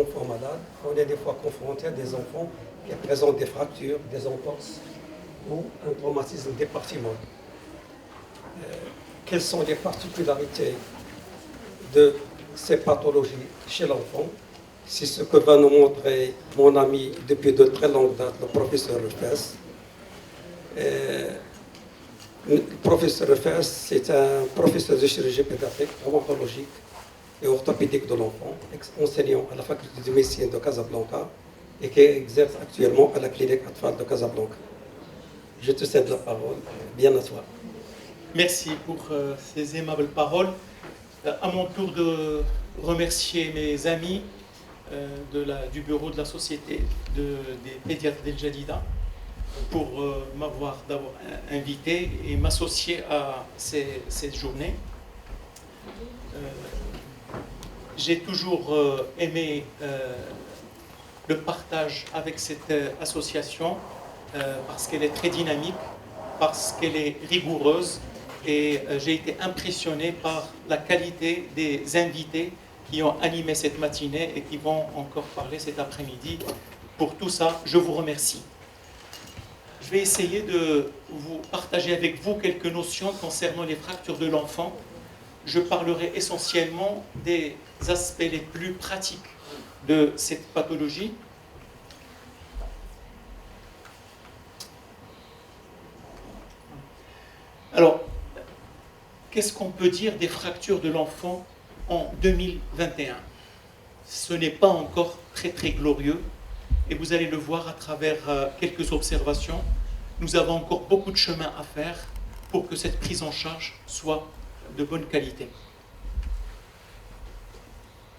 enfants malades, on est des fois confronté à des enfants qui présentent des fractures, des entorses ou un traumatisme départimental. Quelles sont les particularités de ces pathologies chez l'enfant? C'est ce que va nous montrer mon ami depuis de très longue date, le professeur Rufès. Le professeur Rufès, c'est un professeur de chirurgie pédiatrique, traumatologique et orthopédique de l'enfant, enseignant à la faculté de médecine de Casablanca et qui exerce actuellement à la clinique Atfal de Casablanca. Je te cède la parole. Bien à toi. Merci pour ces aimables paroles. À mon tour de remercier mes amis du bureau de la Société des pédiatres d'El Jadida pour m'avoir d'abord invité et m'associer à cette journée. J'ai toujours aimé le partage avec cette association parce qu'elle est très dynamique, parce qu'elle est rigoureuse et j'ai été impressionné par la qualité des invités qui ont animé cette matinée et qui vont encore parler cet après-midi. Pour tout ça, je vous remercie. Je vais essayer de vous partager avec vous quelques notions concernant les fractures de l'enfant. Je parlerai essentiellement des aspects les plus pratiques de cette pathologie. Alors, qu'est-ce qu'on peut dire des fractures de l'enfant en 2021? Ce n'est pas encore très très glorieux et vous allez le voir à travers quelques observations. Nous avons encore beaucoup de chemin à faire pour que cette prise en charge soit de bonne qualité.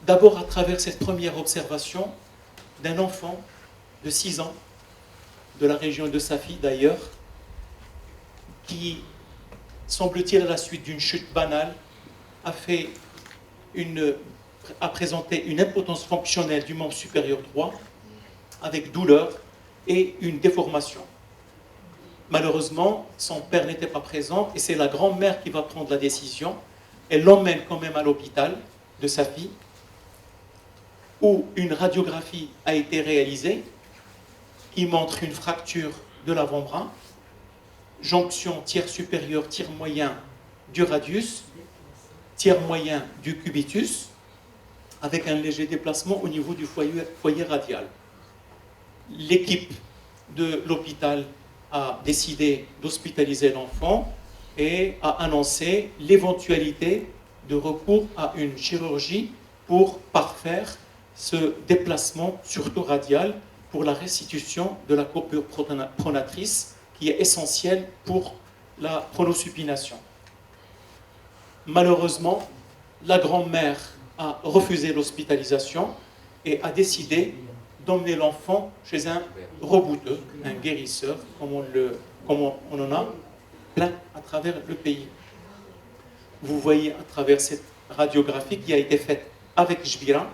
D'abord à travers cette première observation d'un enfant de 6 ans, de la région de Safi d'ailleurs, qui, semble-t-il à la suite d'une chute banale, a présenté une impotence fonctionnelle du membre supérieur droit avec douleur et une déformation. Malheureusement, son père n'était pas présent et c'est la grand-mère qui va prendre la décision. Elle l'emmène quand même à l'hôpital de Safi où une radiographie a été réalisée qui montre une fracture de l'avant-bras, jonction tiers supérieur, tiers moyen du radius, tiers moyen du cubitus, avec un léger déplacement au niveau du foyer radial. L'équipe de l'hôpital a décidé d'hospitaliser l'enfant et a annoncé l'éventualité de recours à une chirurgie pour parfaire ce déplacement, surtout radial, pour la restitution de la coupure pronatrice qui est essentielle pour la pronosupination. Malheureusement, la grand-mère a refusé l'hospitalisation et a décidé d'emmener l'enfant chez un rebouteux, un guérisseur, comme on en a plein à travers le pays. Vous voyez à travers cette radiographie qui a été faite avec Jbira,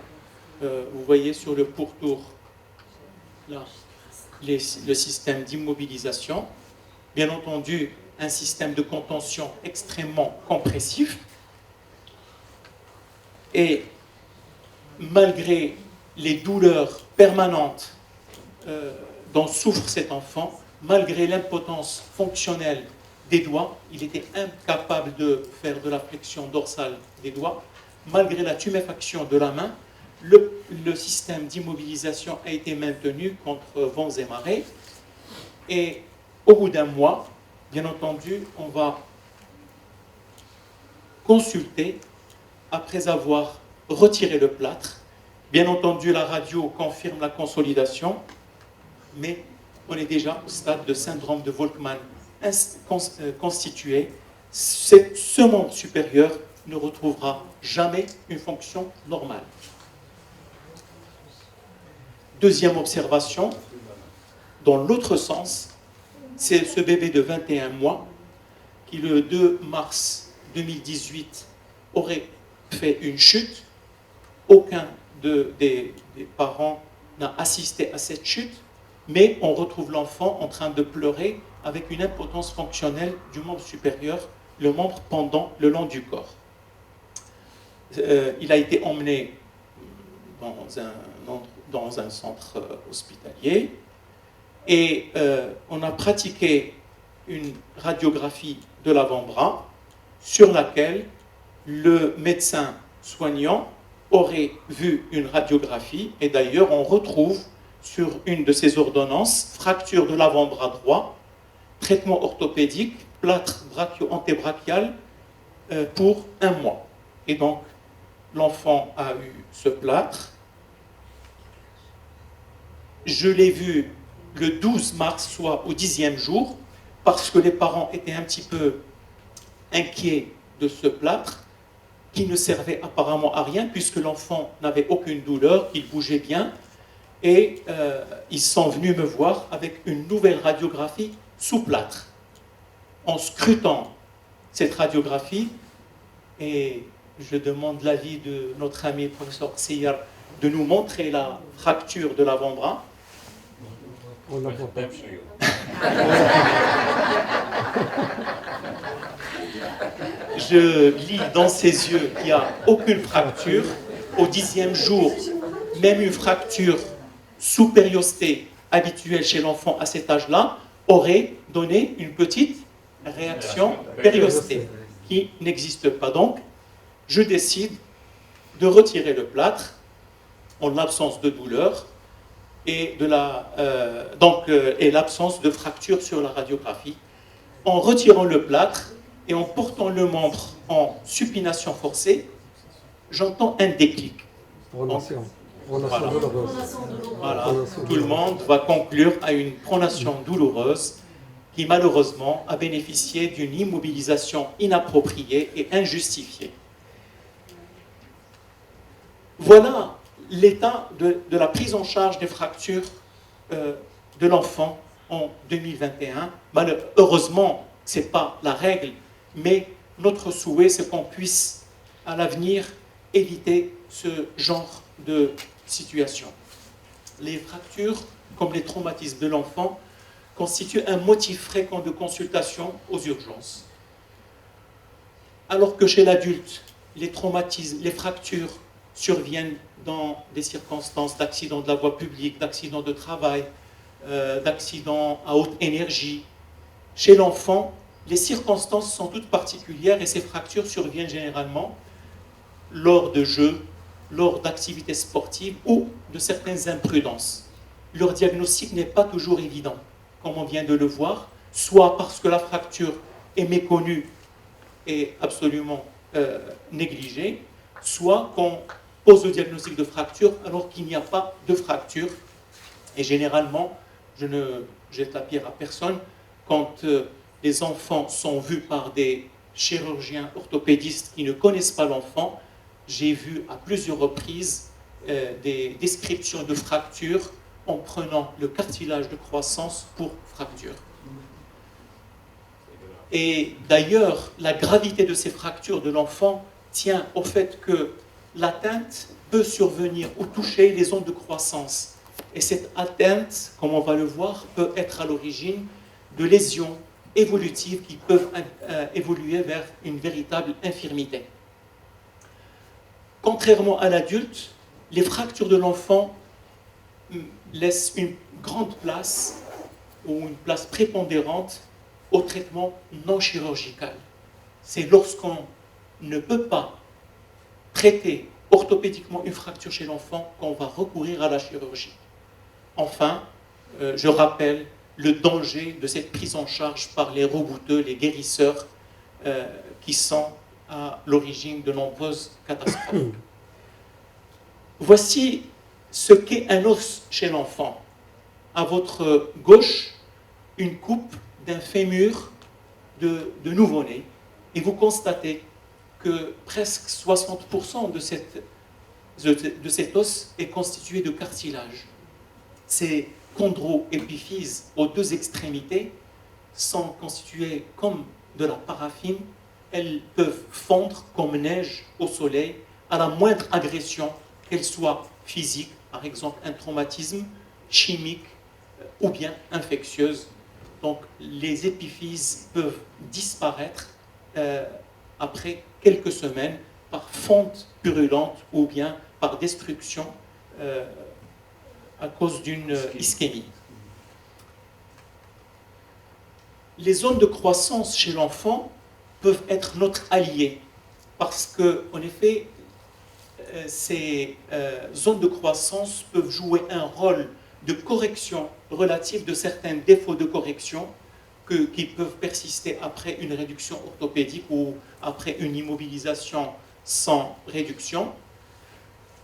vous voyez sur le pourtour là, le système d'immobilisation. Bien entendu, un système de contention extrêmement compressif. Et malgré les douleurs permanentes dont souffre cet enfant, malgré l'impotence fonctionnelle des doigts, il était incapable de faire de la flexion dorsale des doigts, malgré la tuméfaction de la main, le système d'immobilisation a été maintenu contre vents et marées. Et au bout d'un mois, bien entendu, on va consulter après avoir retiré le plâtre. Bien entendu, la radio confirme la consolidation, mais on est déjà au stade de syndrome de Volkmann constitué. Ce membre supérieur ne retrouvera jamais une fonction normale. Deuxième observation, dans l'autre sens, c'est ce bébé de 21 mois qui, le 2 mars 2018, aurait fait une chute. Aucun des parents n'a assisté à cette chute, mais on retrouve l'enfant en train de pleurer avec une impotence fonctionnelle du membre supérieur, le membre pendant le long du corps. Il a été emmené dans dans un centre hospitalier. Et on a pratiqué une radiographie de l'avant-bras sur laquelle le médecin soignant aurait vu une radiographie. Et d'ailleurs, on retrouve sur une de ces ordonnances fracture de l'avant-bras droit, traitement orthopédique, plâtre brachio-antébrachial pour 1 mois. Et donc, l'enfant a eu ce plâtre. Je l'ai vu le 12 mars, soit au 10e jour, parce que les parents étaient un petit peu inquiets de ce plâtre, qui ne servait apparemment à rien, puisque l'enfant n'avait aucune douleur, qu'il bougeait bien. Et ils sont venus me voir avec une nouvelle radiographie sous plâtre. En scrutant cette radiographie, et je demande l'avis de notre ami le professeur Siyar de nous montrer la fracture de l'avant-bras. On la voit pas. Je lis dans ses yeux qu'il n'y a aucune fracture. Au 10e jour, même une fracture sous périostée habituelle chez l'enfant à cet âge-là aurait donné une petite réaction périostée qui n'existe pas. Donc, je décide de retirer le plâtre en l'absence de douleur et l'absence de fracture sur la radiographie. En retirant le plâtre et en portant le membre en supination forcée, j'entends un déclic. Pronation. Voilà. Douloureuse. Voilà. Pronation Tout le monde va conclure à une pronation douloureuse qui malheureusement a bénéficié d'une immobilisation inappropriée et injustifiée. Voilà l'état de la prise en charge des fractures de l'enfant en 2021. Malheureusement, ce n'est pas la règle, mais notre souhait, c'est qu'on puisse à l'avenir éviter ce genre de situation. Les fractures, comme les traumatismes de l'enfant, constituent un motif fréquent de consultation aux urgences. Alors que chez l'adulte, les traumatismes, les fractures surviennent dans des circonstances d'accident de la voie publique, d'accident de travail, d'accident à haute énergie. Chez l'enfant, les circonstances sont toutes particulières et ces fractures surviennent généralement lors de jeux, lors d'activités sportives ou de certaines imprudences. Leur diagnostic n'est pas toujours évident, comme on vient de le voir, soit parce que la fracture est méconnue et absolument négligée, soit qu'on pose le diagnostic de fracture alors qu'il n'y a pas de fracture. Et généralement, je ne jette la pierre à personne, quand les enfants sont vus par des chirurgiens orthopédistes qui ne connaissent pas l'enfant, j'ai vu à plusieurs reprises des descriptions de fractures en prenant le cartilage de croissance pour fracture. Et d'ailleurs, la gravité de ces fractures de l'enfant tient au fait que l'atteinte peut survenir ou toucher les ondes de croissance. Et cette atteinte, comme on va le voir, peut être à l'origine de lésions évolutives qui peuvent évoluer vers une véritable infirmité. Contrairement à l'adulte, les fractures de l'enfant laissent une grande place ou une place prépondérante au traitement non chirurgical. C'est lorsqu'on ne peut pas traiter orthopédiquement une fracture chez l'enfant qu'on va recourir à la chirurgie. Enfin, je rappelle le danger de cette prise en charge par les rebouteux, les guérisseurs, qui sont à l'origine de nombreuses catastrophes. Voici ce qu'est un os chez l'enfant. À votre gauche, une coupe d'un fémur de nouveau-né. Et vous constatez que presque 60% de cet os est constitué de cartilage. Ces chondroépiphyses aux deux extrémités sont constituées comme de la paraffine. Elles peuvent fondre comme neige au soleil à la moindre agression, qu'elle soit physique, par exemple un traumatisme, chimique ou bien infectieuse. Donc les épiphyses peuvent disparaître après quelques semaines par fonte purulente ou bien par destruction à cause d'une ischémie. Les zones de croissance chez l'enfant peuvent être notre allié parce que, en effet, ces zones de croissance peuvent jouer un rôle de correction relative de certains défauts de correction qui peuvent persister après une réduction orthopédique ou après une immobilisation sans réduction.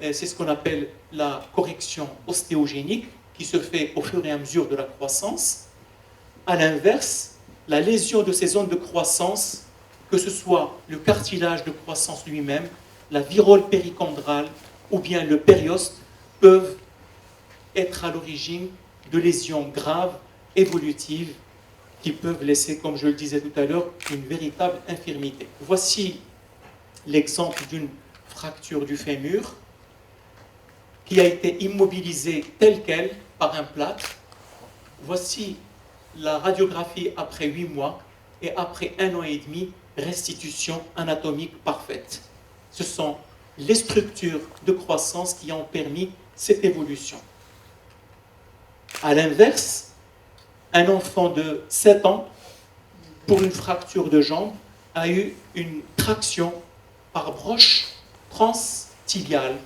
C'est ce qu'on appelle la correction ostéogénique qui se fait au fur et à mesure de la croissance. À l'inverse, la lésion de ces zones de croissance, que ce soit le cartilage de croissance lui-même, la virole périchondrale ou bien le périoste, peuvent être à l'origine de lésions graves, évolutives, qui peuvent laisser, comme je le disais tout à l'heure, une véritable infirmité. Voici l'exemple d'une fracture du fémur qui a été immobilisée telle qu'elle par un plâtre. Voici la radiographie après 8 mois et après 1 an et demi, restitution anatomique parfaite. Ce sont les structures de croissance qui ont permis cette évolution. À l'inverse, un enfant de 7 ans, pour une fracture de jambe, a eu une traction par broche transtibiale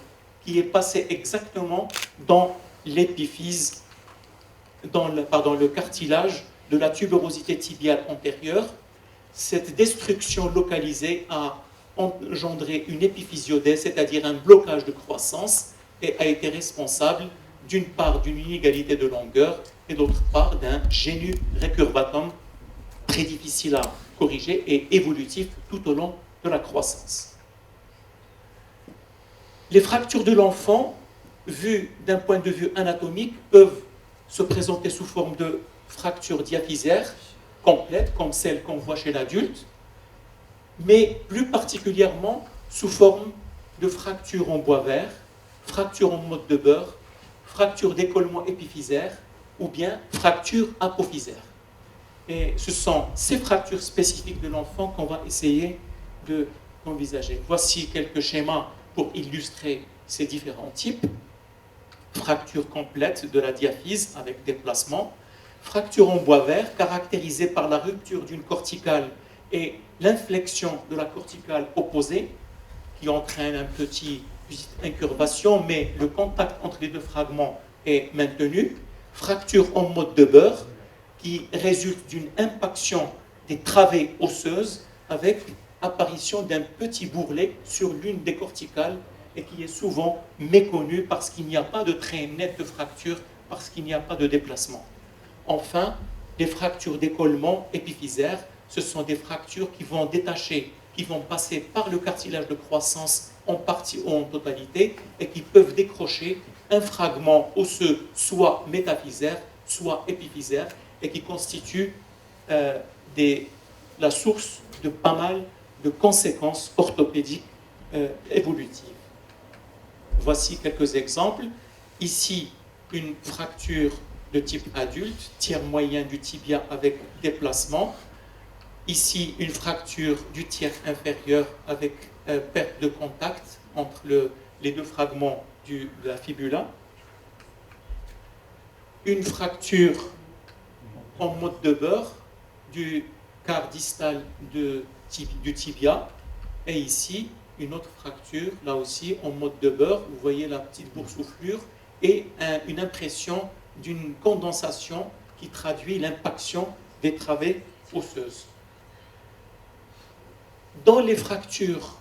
qui est passée exactement dans l'épiphyse, dans le cartilage de la tuberosité tibiale antérieure. Cette destruction localisée a engendré une épiphysiodèse, c'est-à-dire un blocage de croissance, et a été responsable d'une part d'une inégalité de longueur et d'autre part d'un genu recurvatum très difficile à corriger et évolutif tout au long de la croissance. Les fractures de l'enfant, vues d'un point de vue anatomique, peuvent se présenter sous forme de fractures diaphysaires complètes, comme celles qu'on voit chez l'adulte, mais plus particulièrement sous forme de fractures en bois vert, fractures en motte de beurre, fractures d'écollement épiphysaire ou bien fractures apophysaires. Et ce sont ces fractures spécifiques de l'enfant qu'on va essayer d'envisager. Voici quelques schémas pour illustrer ces différents types. Fracture complète de la diaphyse avec déplacement, fracture en bois vert caractérisée par la rupture d'une corticale et l'inflexion de la corticale opposée qui entraîne une petite incurvation, mais le contact entre les deux fragments est maintenu. Fracture en motte de beurre qui résulte d'une impaction des travées osseuses avec apparition d'un petit bourrelet sur l'une des corticales et qui est souvent méconnu parce qu'il n'y a pas de trait net de fracture, parce qu'il n'y a pas de déplacement. Enfin, les fractures d'écollement épiphysaire, ce sont des fractures qui vont détacher, qui vont passer par le cartilage de croissance en partie ou en totalité et qui peuvent décrocher un fragment osseux soit métaphysaire, soit épiphysaire et qui constitue la source de pas mal de conséquences orthopédiques évolutives. Voici quelques exemples. Ici, une fracture de type adulte, tiers moyen du tibia avec déplacement. Ici, une fracture du tiers inférieur avec perte de contact entre les deux fragments de la fibula. Une fracture en motte de beurre du quart distal du tibia. Et ici, une autre fracture, là aussi, en motte de beurre. Vous voyez la petite boursouflure et une impression d'une condensation qui traduit l'impaction des travées osseuses. Dans les fractures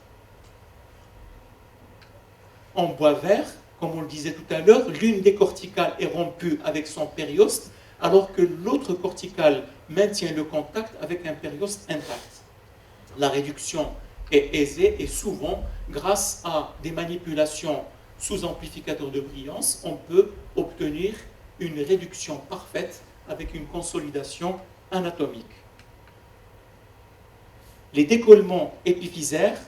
en bois vert, comme on le disait tout à l'heure, l'une des corticales est rompue avec son périoste, alors que l'autre corticale maintient le contact avec un périoste intact. La réduction est aisée et souvent, grâce à des manipulations sous amplificateur de brillance, on peut obtenir une réduction parfaite avec une consolidation anatomique. Les décollements épiphysaires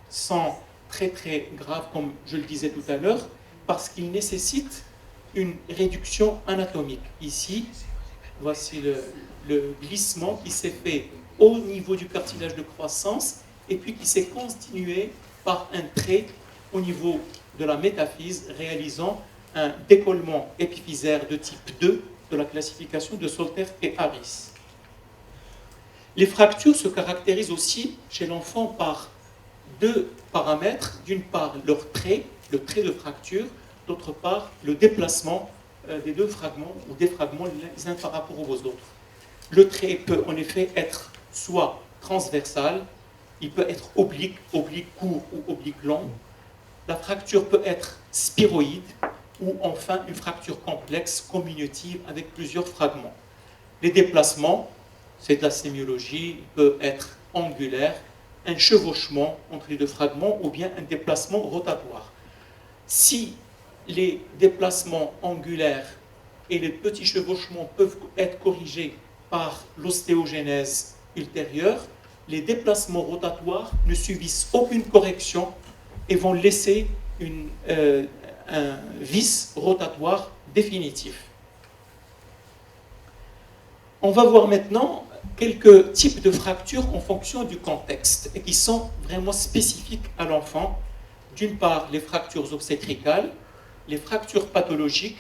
sont très très graves, comme je le disais tout à l'heure, parce qu'ils nécessitent une réduction anatomique. Ici, voici le glissement qui s'est fait au niveau du cartilage de croissance et puis qui s'est continué par un trait au niveau de la métaphyse, réalisant un décollement épiphysaire de type 2 de la classification de Solter et Harris. Les fractures se caractérisent aussi chez l'enfant par deux paramètres. D'une part, leur trait, le trait de fracture, d'autre part, le déplacement des deux fragments ou des fragments les uns par rapport aux autres. Le trait peut en effet être soit transversal, il peut être oblique, oblique court ou oblique long. La fracture peut être spiroïde ou enfin une fracture complexe communitive avec plusieurs fragments. Les déplacements, c'est de la sémiologie, il peut être angulaire, un chevauchement entre les deux fragments ou bien un déplacement rotatoire. Si les déplacements angulaires et les petits chevauchements peuvent être corrigés par l'ostéogenèse ultérieure, les déplacements rotatoires ne subissent aucune correction et vont laisser un vice rotatoire définitif. On va voir maintenant quelques types de fractures en fonction du contexte et qui sont vraiment spécifiques à l'enfant. D'une part, les fractures obstétricales, les fractures pathologiques,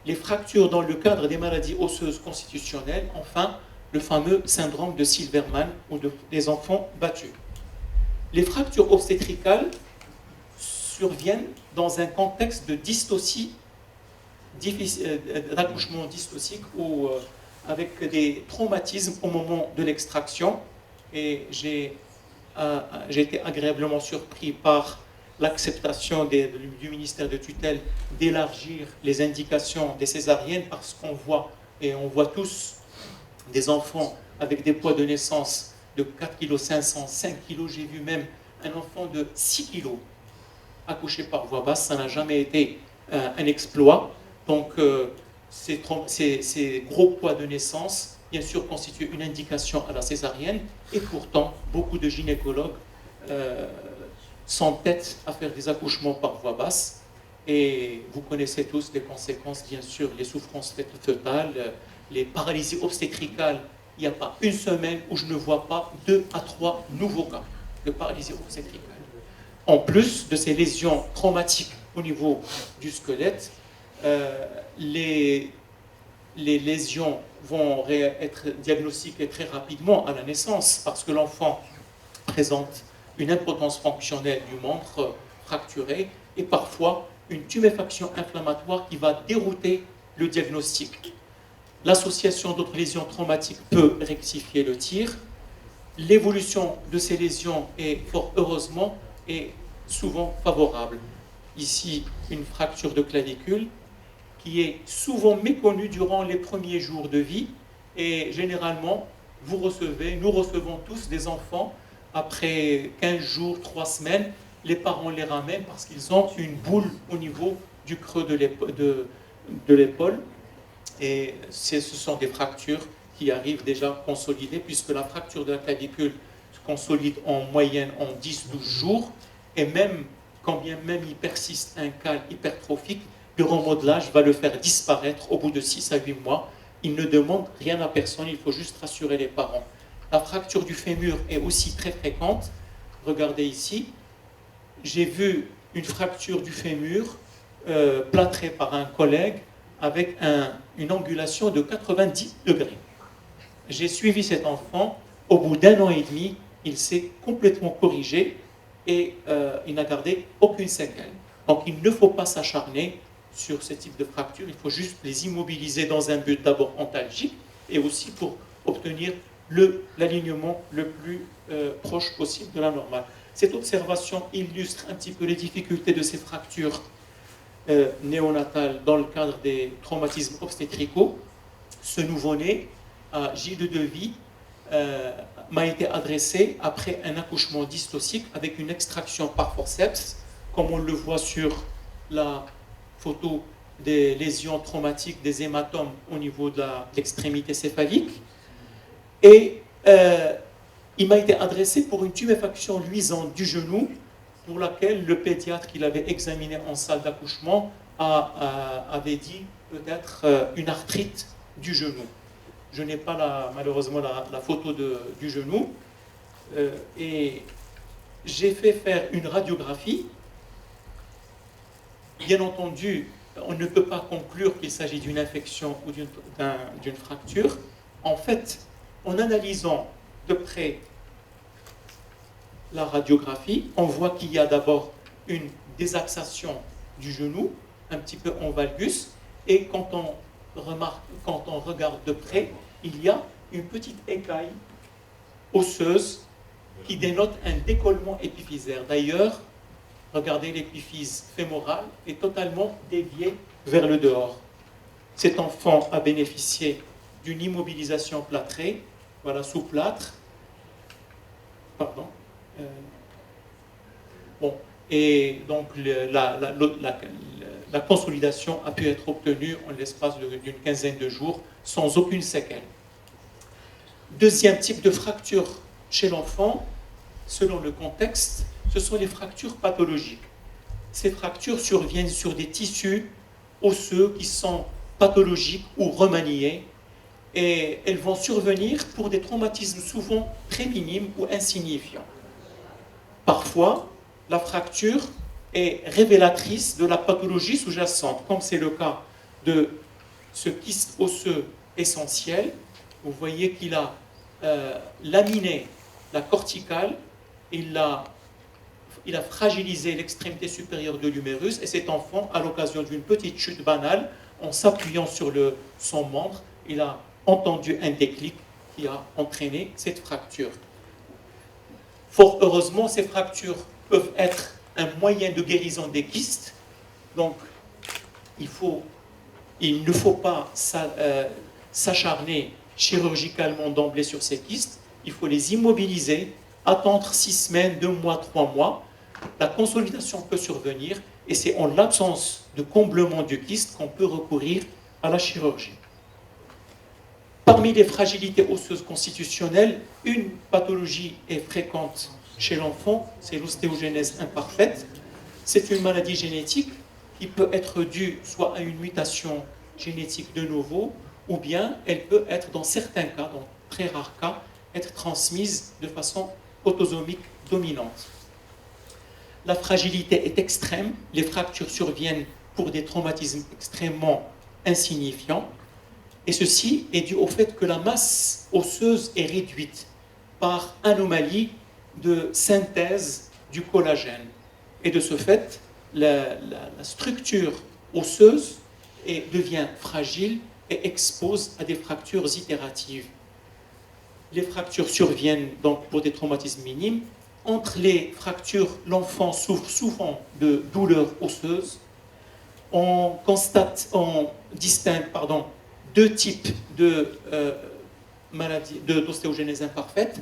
les fractures dans le cadre des maladies osseuses constitutionnelles, enfin, le fameux syndrome de Silverman ou des enfants battus. Les fractures obstétricales surviennent dans un contexte de dystocie, d'accouchement dystocique ou avec des traumatismes au moment de l'extraction. Et j'ai été agréablement surpris par l'acceptation du ministère de tutelle d'élargir les indications des césariennes parce qu'on voit, et on voit tous, des enfants avec des poids de naissance de 4,5 kg, 5 kg. J'ai vu même un enfant de 6 kg accouché par voie basse. Ça n'a jamais été un exploit. Donc, ces gros poids de naissance, bien sûr, constituent une indication à la césarienne. Et pourtant, beaucoup de gynécologues s'entêtent à faire des accouchements par voie basse. Et vous connaissez tous les conséquences, bien sûr, les souffrances fœtales, les paralysies obstétricales. Il n'y a pas une semaine où je ne vois pas 2 à 3 nouveaux cas de paralysie obstétricale. En plus de ces lésions traumatiques au niveau du squelette, les lésions vont être diagnostiquées très rapidement à la naissance parce que l'enfant présente une impotence fonctionnelle du membre fracturé et parfois une tuméfaction inflammatoire qui va dérouter le diagnostic. L'association d'autres lésions traumatiques peut rectifier le tir. L'évolution de ces lésions est fort heureusement et souvent favorable. Ici, une fracture de clavicule qui est souvent méconnue durant les premiers jours de vie et généralement, nous recevons tous des enfants après 15 jours, 3 semaines, les parents les ramènent parce qu'ils ont une boule au niveau du creux de l'épaule. Et ce sont des fractures qui arrivent déjà consolidées, puisque la fracture de la clavicule se consolide en moyenne en 10-12 jours. Et même, quand bien même il persiste un cal hypertrophique, le remodelage va le faire disparaître au bout de 6 à 8 mois. Il ne demande rien à personne, il faut juste rassurer les parents. La fracture du fémur est aussi très fréquente. Regardez ici, j'ai vu une fracture du fémur plâtrée par un collègue avec une angulation de 90 degrés. J'ai suivi cet enfant, au bout d'1 an et demi, il s'est complètement corrigé et il n'a gardé aucune séquelle. Donc il ne faut pas s'acharner sur ce type de fracture, il faut juste les immobiliser dans un but d'abord antalgique et aussi pour obtenir l'alignement le plus proche possible de la normale. Cette observation illustre un petit peu les difficultés de ces fractures néonatales dans le cadre des traumatismes obstétricaux. Ce nouveau-né, à J2 de vie, m'a été adressé après un accouchement dystocique avec une extraction par forceps, comme on le voit sur la photo des lésions traumatiques, des hématomes au niveau de l'extrémité céphalique. Et il m'a été adressé pour une tuméfaction luisante du genou, pour laquelle le pédiatre qui l'avait examiné en salle d'accouchement avait dit peut-être une arthrite du genou. Je n'ai pas malheureusement la photo du genou. Et j'ai fait faire une radiographie. Bien entendu, on ne peut pas conclure qu'il s'agit d'une infection ou d'une fracture. En fait, en analysant de près la radiographie, on voit qu'il y a d'abord une désaxation du genou, un petit peu en valgus, et quand on regarde de près, il y a une petite écaille osseuse qui dénote un décollement épiphysaire. D'ailleurs, regardez, l'épiphyse fémorale est totalement déviée vers le dehors. Cet enfant a bénéficié d'une immobilisation plâtrée, voilà, sous plâtre. Pardon. Bon, et donc la consolidation a pu être obtenue en l'espace d'une quinzaine de jours sans aucune séquelle. Deuxième type de fracture chez l'enfant, selon le contexte, ce sont les fractures pathologiques. Ces fractures surviennent sur des tissus osseux qui sont pathologiques ou remaniés, et elles vont survenir pour des traumatismes souvent très minimes ou insignifiants. Parfois, la fracture est révélatrice de la pathologie sous-jacente, comme c'est le cas de ce kyste osseux essentiel. Vous voyez qu'il a laminé la corticale, il a fragilisé l'extrémité supérieure de l'humérus, et cet enfant, à l'occasion d'une petite chute banale, en s'appuyant sur son membre, il a entendu un déclic qui a entraîné cette fracture. Fort heureusement, ces fractures peuvent être un moyen de guérison des kystes, donc il ne faut pas s'acharner chirurgicalement d'emblée sur ces kystes, il faut les immobiliser, attendre 6 semaines, 2 mois, 3 mois. La consolidation peut survenir, et c'est en l'absence de comblement du kyste qu'on peut recourir à la chirurgie. Parmi les fragilités osseuses constitutionnelles, une pathologie est fréquente chez l'enfant, c'est l'ostéogenèse imparfaite. C'est une maladie génétique qui peut être due soit à une mutation génétique de novo, ou bien elle peut être, dans certains cas, dans très rares cas, être transmise de façon autosomique dominante. La fragilité est extrême, les fractures surviennent pour des traumatismes extrêmement insignifiants, et ceci est dû au fait que la masse osseuse est réduite par anomalie de synthèse du collagène. Et de ce fait, la structure osseuse devient fragile et expose à des fractures itératives. Les fractures surviennent donc pour des traumatismes minimes. Entre les fractures, l'enfant souffre souvent de douleurs osseuses. On distingue 2 types de maladies d'ostéogenèse imparfaite.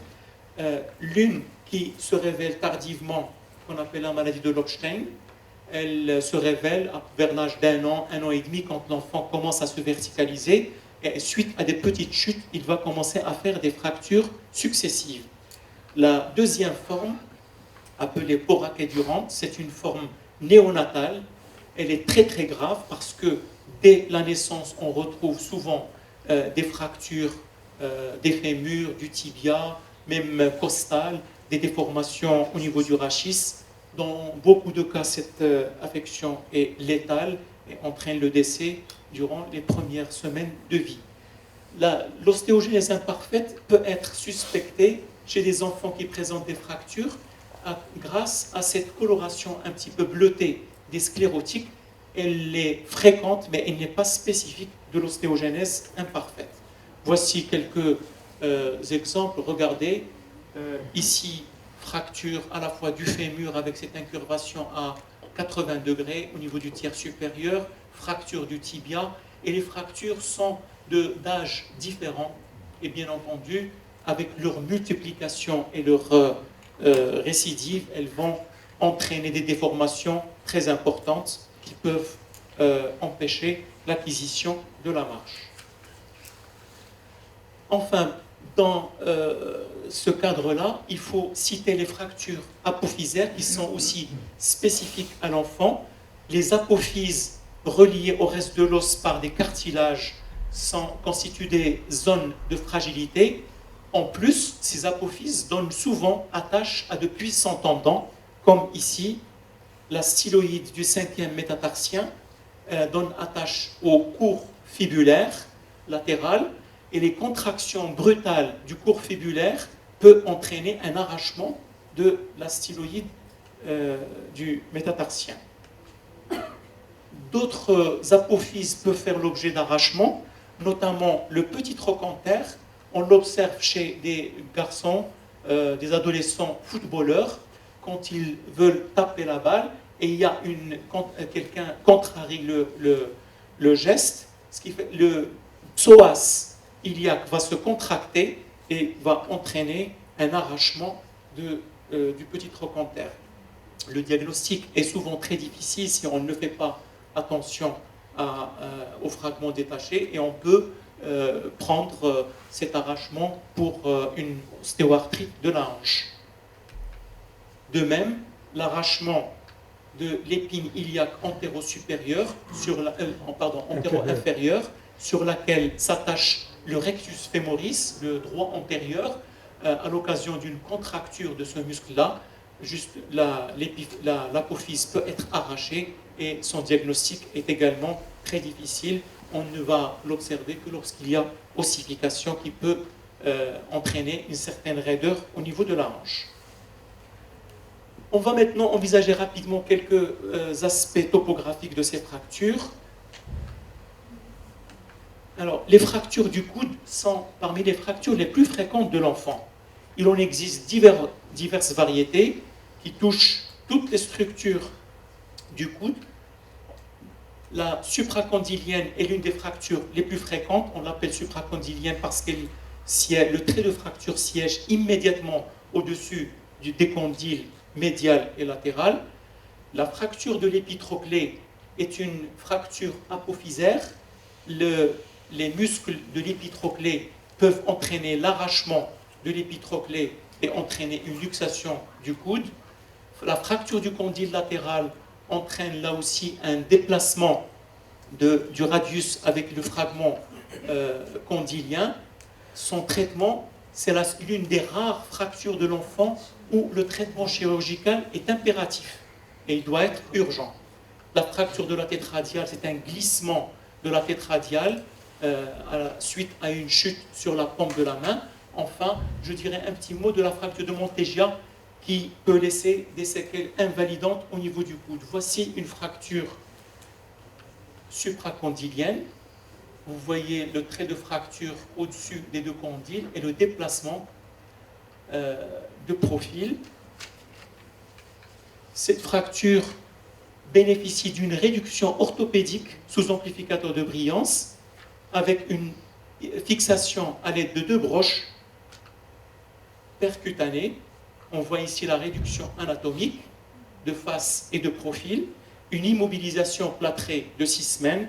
L'une qui se révèle tardivement, qu'on appelle la maladie de Lockstein. Elle se révèle vers l'âge d'1 an, 1 an et demi, quand l'enfant commence à se verticaliser, et suite à des petites chutes, il va commencer à faire des fractures successives. La deuxième forme, appelée poracédurante, c'est une forme néonatale. Elle est très très grave parce que dès la naissance, on retrouve souvent des fractures des fémurs, du tibia, même costales, des déformations au niveau du rachis. Dans beaucoup de cas, cette affection est létale et entraîne le décès durant les premières semaines de vie. L'ostéogenèse imparfaite peut être suspectée chez des enfants qui présentent des fractures grâce à cette coloration un petit peu bleutée des sclérotiques. Elle est fréquente, mais elle n'est pas spécifique de l'ostéogenèse imparfaite. Voici quelques exemples. Regardez, ici, fracture à la fois du fémur avec cette incurvation à 80 degrés au niveau du tiers supérieur, fracture du tibia, et les fractures sont d'âges différents, et bien entendu, avec leur multiplication et leur récidive, elles vont entraîner des déformations très importantes qui peuvent empêcher l'acquisition de la marche. Enfin, dans ce cadre-là, il faut citer les fractures apophysaires qui sont aussi spécifiques à l'enfant. Les apophyses reliées au reste de l'os par des cartilages constituent des zones de fragilité. En plus, ces apophyses donnent souvent attache à de puissants tendons, comme ici, la styloïde du 5e métatarsien, donne attache au cours fibulaire latéral et les contractions brutales du cours fibulaire peuvent entraîner un arrachement de la styloïde du métatarsien. D'autres apophyses peuvent faire l'objet d'arrachement, notamment le petit trochanter. On l'observe chez des garçons, des adolescents footballeurs, quand ils veulent taper la balle et il y a quelqu'un contrarie le geste, ce qui fait le psoas iliaque va se contracter et va entraîner un arrachement du petit trochanter. Le diagnostic est souvent très difficile si on ne fait pas attention aux fragments détachés et on peut prendre cet arrachement pour une ostéoarthrite de la hanche. De même, l'arrachement de l'épine iliaque antéro-inférieure sur laquelle s'attache le rectus femoris, le droit antérieur, à l'occasion d'une contracture de ce muscle-là, l'apophyse peut être arrachée et son diagnostic est également très difficile. On ne va l'observer que lorsqu'il y a ossification qui peut entraîner une certaine raideur au niveau de la hanche. On va maintenant envisager rapidement quelques aspects topographiques de ces fractures. Alors, les fractures du coude sont parmi les fractures les plus fréquentes de l'enfant. Il en existe diverses variétés qui touchent toutes les structures du coude. La supracondylienne est l'une des fractures les plus fréquentes. On l'appelle supracondylienne parce que le trait de fracture siège immédiatement au-dessus des condyles médial et latéral. La fracture de l'épitroclé est une fracture apophysaire. Les muscles de l'épitroclé peuvent entraîner l'arrachement de l'épitroclé et entraîner une luxation du coude. La fracture du condyle latéral entraîne là aussi un déplacement du radius avec le fragment condylien. Son traitement, c'est l'une des rares fractures de l'enfant où le traitement chirurgical est impératif et il doit être urgent. La fracture de la tête radiale, c'est un glissement de la tête radiale suite à une chute sur la paume de la main. Enfin, je dirais un petit mot de la fracture de Monteggia qui peut laisser des séquelles invalidantes au niveau du coude. Voici une fracture supracondylienne. Vous voyez le trait de fracture au-dessus des deux condyles et le déplacement de profil. Cette fracture bénéficie d'une réduction orthopédique sous amplificateur de brillance avec une fixation à l'aide de deux broches percutanées. On voit ici la réduction anatomique de face et de profil, une immobilisation plâtrée de 6 semaines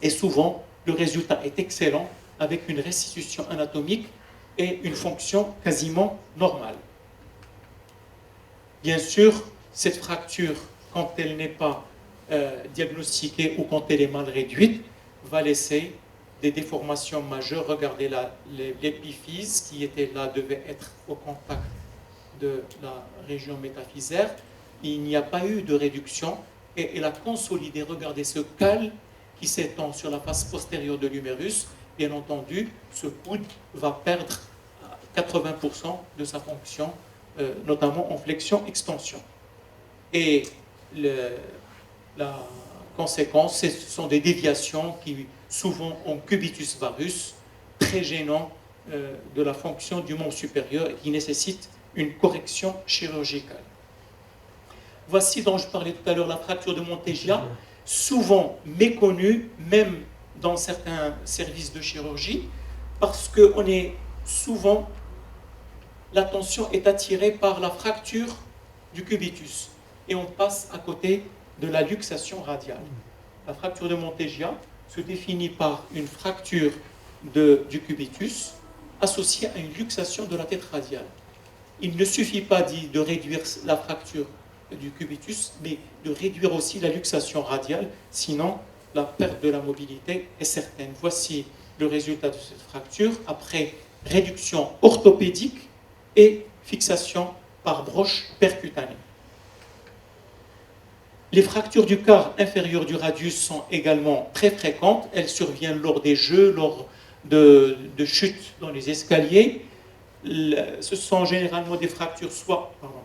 et souvent le résultat est excellent avec une restitution anatomique et une fonction quasiment normale. Bien sûr, cette fracture, quand elle n'est pas diagnostiquée ou quand elle est mal réduite, va laisser des déformations majeures. Regardez l'épiphyse qui était là, devait être au contact de la région métaphysaire. Il n'y a pas eu de réduction et elle a consolidé. Regardez ce cal qui s'étend sur la face postérieure de l'humérus. Bien entendu, ce coude va perdre 80% de sa fonction, notamment en flexion-extension. Et la conséquence, ce sont des déviations qui souvent ont cubitus varus, très gênant de la fonction du membre supérieur et qui nécessite une correction chirurgicale. Voici dont je parlais tout à l'heure, la fracture de Monteggia, souvent méconnue, même dans certains services de chirurgie, parce que l'attention est attirée par la fracture du cubitus et on passe à côté de la luxation radiale. La fracture de Monteggia se définit par une fracture du cubitus associée à une luxation de la tête radiale. Il ne suffit pas de réduire la fracture du cubitus, mais de réduire aussi la luxation radiale, sinon la perte de la mobilité est certaine. Voici le résultat de cette fracture après réduction orthopédique et fixation par broche percutanée. Les fractures du quart inférieur du radius sont également très fréquentes. Elles surviennent lors des jeux, lors de chutes dans les escaliers. Ce sont généralement des fractures soit... Pardon.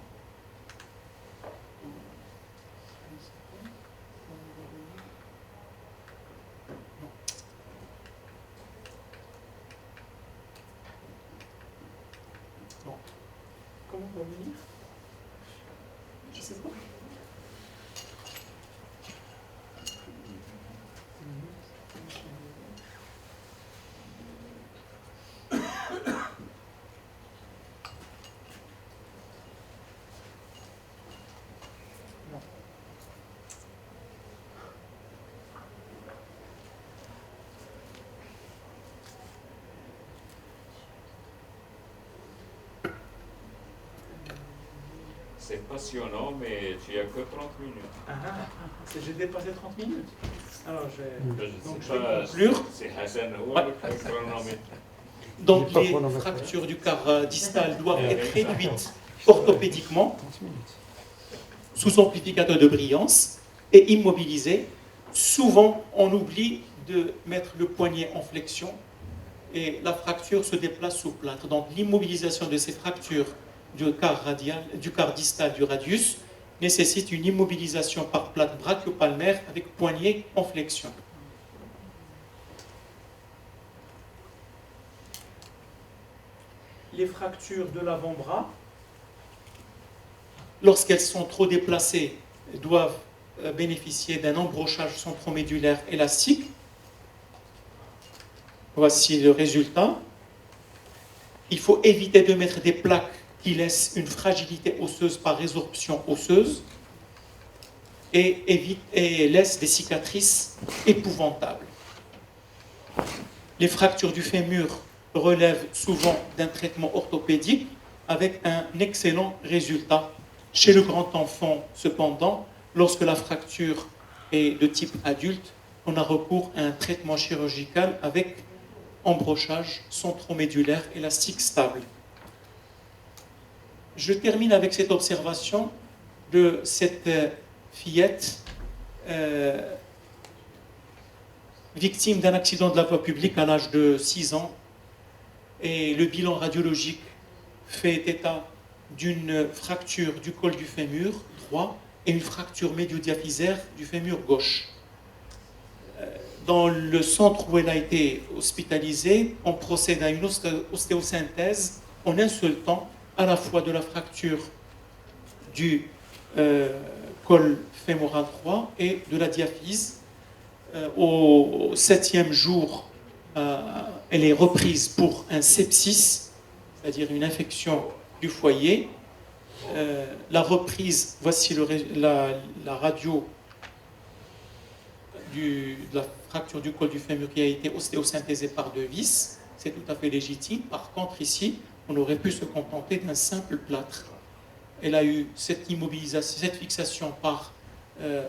Non. Comment revenir? Je sais pas. C'est passionnant, mais tu n'as que 30 minutes. J'ai dépassé 30 minutes. Alors, Donc, je vais conclure. C'est Hassan ou Ouais. le chronomètre. Donc, J'ai pas les chronométré. fractures du quart distal doivent être réduites orthopédiquement sous amplificateur de brillance et immobilisées. Souvent, on oublie de mettre le poignet en flexion et la fracture se déplace sous plâtre. Donc, l'immobilisation de ces fractures du quart distal du radius nécessite une immobilisation par plâtre brachiopalmaire avec poignet en flexion. Les fractures de l'avant-bras, lorsqu'elles sont trop déplacées, doivent bénéficier d'un embrochage centromédulaire élastique. Voici le résultat. Il faut éviter de mettre des plaques qui laissent une fragilité osseuse par résorption osseuse et laissent des cicatrices épouvantables. Les fractures du fémur relèvent souvent d'un traitement orthopédique avec un excellent résultat. Chez le grand enfant, cependant, lorsque la fracture est de type adulte, on a recours à un traitement chirurgical avec embrochage centromédulaire élastique stable. Je termine avec cette observation de cette fillette victime d'un accident de la voie publique à l'âge de 6 ans. Et le bilan radiologique fait état d'une fracture du col du fémur droit et une fracture médiodiaphysaire du fémur gauche. Dans le centre où elle a été hospitalisée, on procède à une ostéosynthèse en un seul temps, à la fois de la fracture du col fémoral droit et de la diaphyse. Au 7e jour, elle est reprise pour un sepsis, c'est-à-dire une infection du foyer. La reprise, voici la radio de la fracture du col du fémur qui a été ostéosynthésée par 2 vis. C'est tout à fait légitime. Par contre, ici, on aurait pu se contenter d'un simple plâtre. Elle a eu cette immobilisation, cette fixation par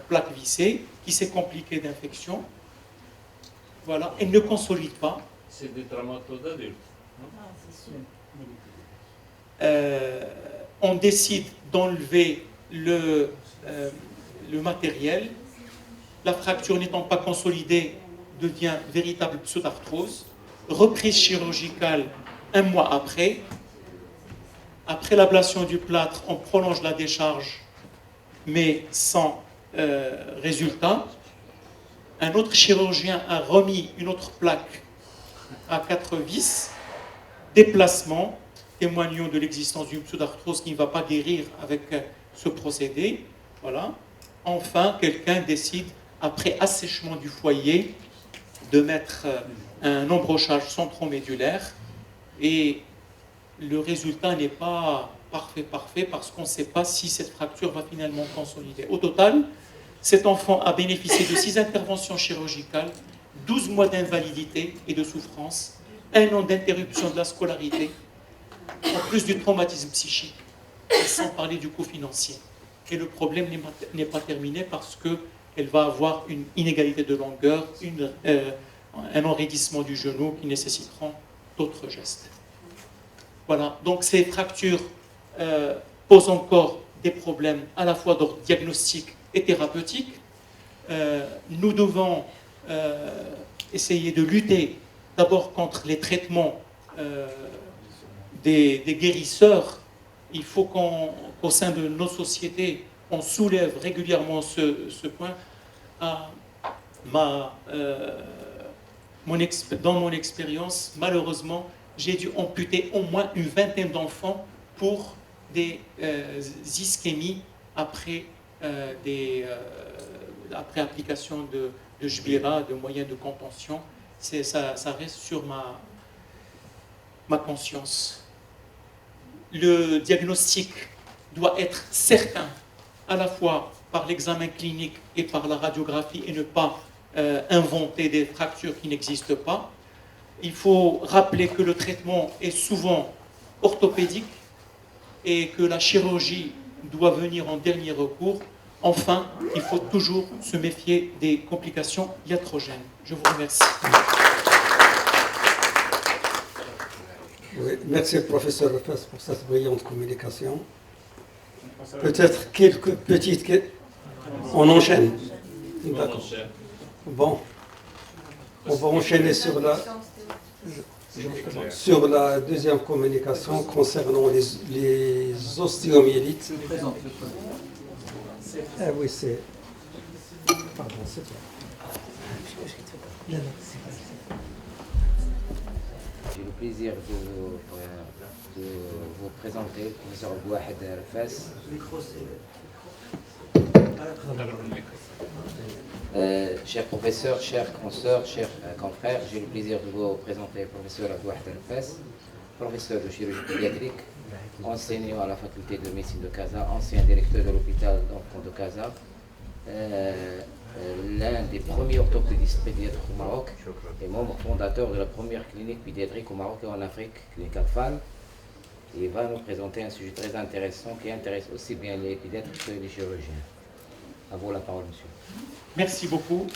plaque vissée qui s'est compliquée d'infection. Voilà, elle ne consolide pas. C'est des traumatos d'adultes. On décide d'enlever le matériel. La fracture n'étant pas consolidée devient véritable pseudarthrose. Reprise chirurgicale 1 mois après. Après l'ablation du plâtre, on prolonge la décharge, mais sans résultat. Un autre chirurgien a remis une autre plaque à 4 vis. Déplacement, témoignant de l'existence d'une pseudarthrose qui ne va pas guérir avec ce procédé. Voilà. Enfin, quelqu'un décide, après assèchement du foyer, de mettre un embrochage centromédulaire et le résultat n'est pas parfait parce qu'on ne sait pas si cette fracture va finalement consolider. Au total, cet enfant a bénéficié de 6 interventions chirurgicales, 12 mois d'invalidité et de souffrance, 1 an d'interruption de la scolarité, en plus du traumatisme psychique, et sans parler du coût financier. Et le problème n'est pas terminé parce qu'elle va avoir une inégalité de longueur, un enraidissement du genou qui nécessiteront d'autres gestes. Voilà, donc ces fractures posent encore des problèmes à la fois d'ordre diagnostique et thérapeutique. Nous devons essayer de lutter d'abord contre les traitements des guérisseurs. Il faut qu'au sein de nos sociétés, on soulève régulièrement ce point. Dans mon expérience, malheureusement, j'ai dû amputer au moins une vingtaine d'enfants pour des ischémies après application de Jbira, de moyens de contention. Ça reste sur ma conscience. Le diagnostic doit être certain, à la fois par l'examen clinique et par la radiographie, et ne pas inventer des fractures qui n'existent pas. Il faut rappeler que le traitement est souvent orthopédique et que la chirurgie doit venir en dernier recours. Enfin, il faut toujours se méfier des complications iatrogènes. Je vous remercie. Oui, merci, professeur Refes, pour cette brillante communication. Peut-être quelques petites questions. On enchaîne. D'accord. Bon. On va enchaîner sur la deuxième communication concernant les ostéomyélites. Ah oui, c'est... Pardon, c'est toi. J'ai le plaisir de vous présenter le professeur Bouahed Refes. Chers professeurs, chers consoeurs, chers confrères, j'ai le plaisir de vous présenter le professeur Bouahed Refes, professeur de chirurgie pédiatrique, enseignant à la faculté de médecine de Casa, ancien directeur de l'hôpital d'enfants de Casa, l'un des premiers orthopédistes pédiatres au Maroc et membre fondateur de la première clinique pédiatrique au Maroc et en Afrique, clinique Al-Fan. Il va nous présenter un sujet très intéressant qui intéresse aussi bien les pédiatres que les chirurgiens. À vous la parole, monsieur. Merci beaucoup.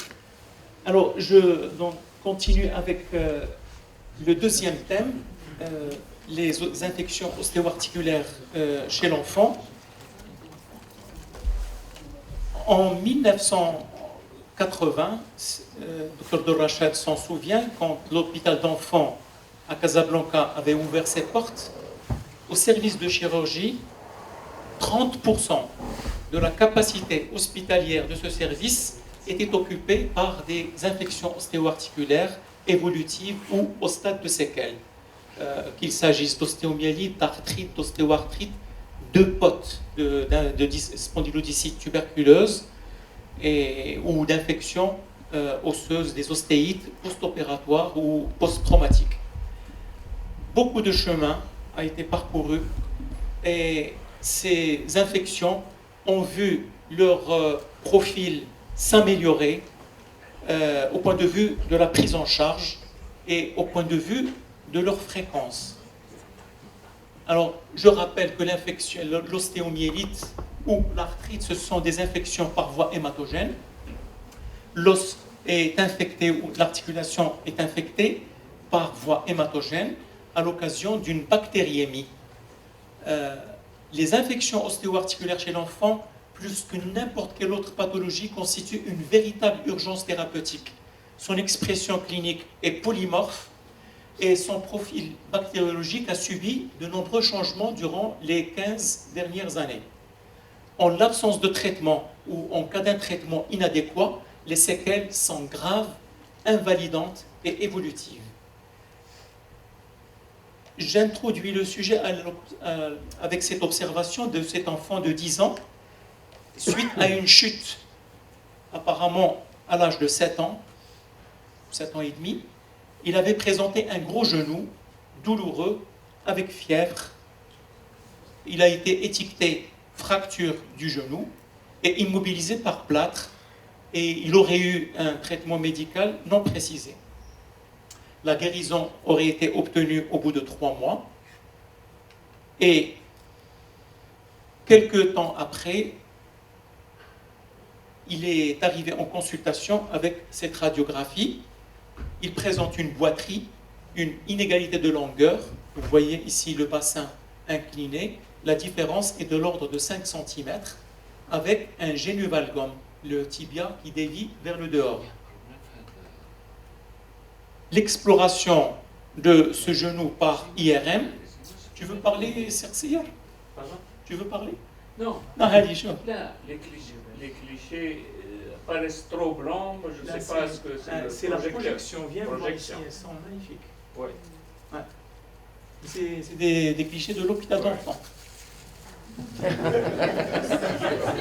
Alors, je continue avec le deuxième thème, les infections ostéo-articulaires chez l'enfant. En 1980, Dr Dorrachad s'en souvient, quand l'hôpital d'enfants à Casablanca avait ouvert ses portes, au service de chirurgie, 30% de la capacité hospitalière de ce service était occupée par des infections ostéo-articulaires évolutives ou au stade de séquelles. Qu'il s'agisse d'ostéomyélite, d'arthrite, d'ostéoarthrite, de POT, de spondylodicite tuberculeuse ou d'infections osseuses, des ostéites post-opératoires ou post-traumatiques. Beaucoup de chemin a été parcouru et ces infections ont vu leur profil s'améliorer au point de vue de la prise en charge et au point de vue de leur fréquence. Alors, je rappelle que l'ostéomyélite ou l'arthrite, ce sont des infections par voie hématogène. L'os est infecté ou l'articulation est infectée par voie hématogène à l'occasion d'une bactériémie. Les infections ostéo-articulaires chez l'enfant, plus que n'importe quelle autre pathologie, constituent une véritable urgence thérapeutique. Son expression clinique est polymorphe et son profil bactériologique a subi de nombreux changements durant les 15 dernières années. En l'absence de traitement ou en cas d'un traitement inadéquat, les séquelles sont graves, invalidantes et évolutives. J'introduis le sujet avec cette observation de cet enfant de 10 ans, suite à une chute, apparemment à l'âge de 7 ans et demi. Il avait présenté un gros genou douloureux avec fièvre. Il a été étiqueté fracture du genou et immobilisé par plâtre, et il aurait eu un traitement médical non précisé. La guérison aurait été obtenue au bout de 3 mois et quelques temps après, il est arrivé en consultation avec cette radiographie. Il présente une boiterie, une inégalité de longueur. Vous voyez ici le bassin incliné. La différence est de l'ordre de 5 cm. avec un génuvalgum, le tibia qui dévie vers le dehors. L'exploration de ce genou par IRM. Tu veux parler, Sersia? Pardon? Tu veux parler? Non. Non, allez, chaud. Là, les clichés paraissent trop blancs. Je ne sais pas ce que c'est. C'est la projection. Viens voir ici, Projection. elles sont magnifiques. Ouais. C'est des clichés de l'hôpital d'enfants.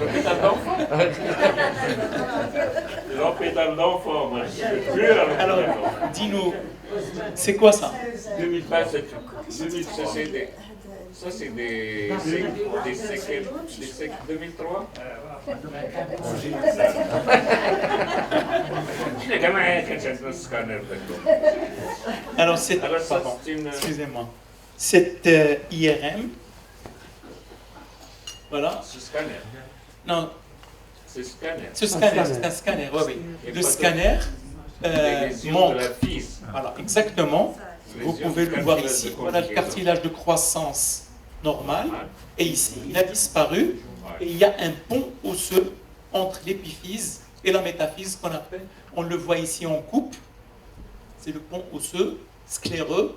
L'hôpital d'enfants. L'hôpital d'enfants, moi, je suis plus à l'hôpital Alors, d'enfants. dis-nous, c'est quoi ça? 2020, c'est 2000, ça c'est des séquelles, 2003. Les gamins, quand j'ai un scanner de Alors, c'est, Alors, ça, pardon, c'est une- excusez-moi. Cette IRM, voilà. ce scanner. Non, C'est scanner. ce scanner, scanner. c'est un scanner, oui, oui. Et Le pas scanner Les lésions montre, de la fille. voilà, exactement. Vous Lésions pouvez du le voir cartilage ici. de Voilà le conjugaison. cartilage de croissance normal. Et ici, il a disparu. Et Ouais. il y a un pont osseux entre l'épiphyse et la métaphyse qu'on appelle, on le voit ici en coupe. C'est le pont osseux, scléreux.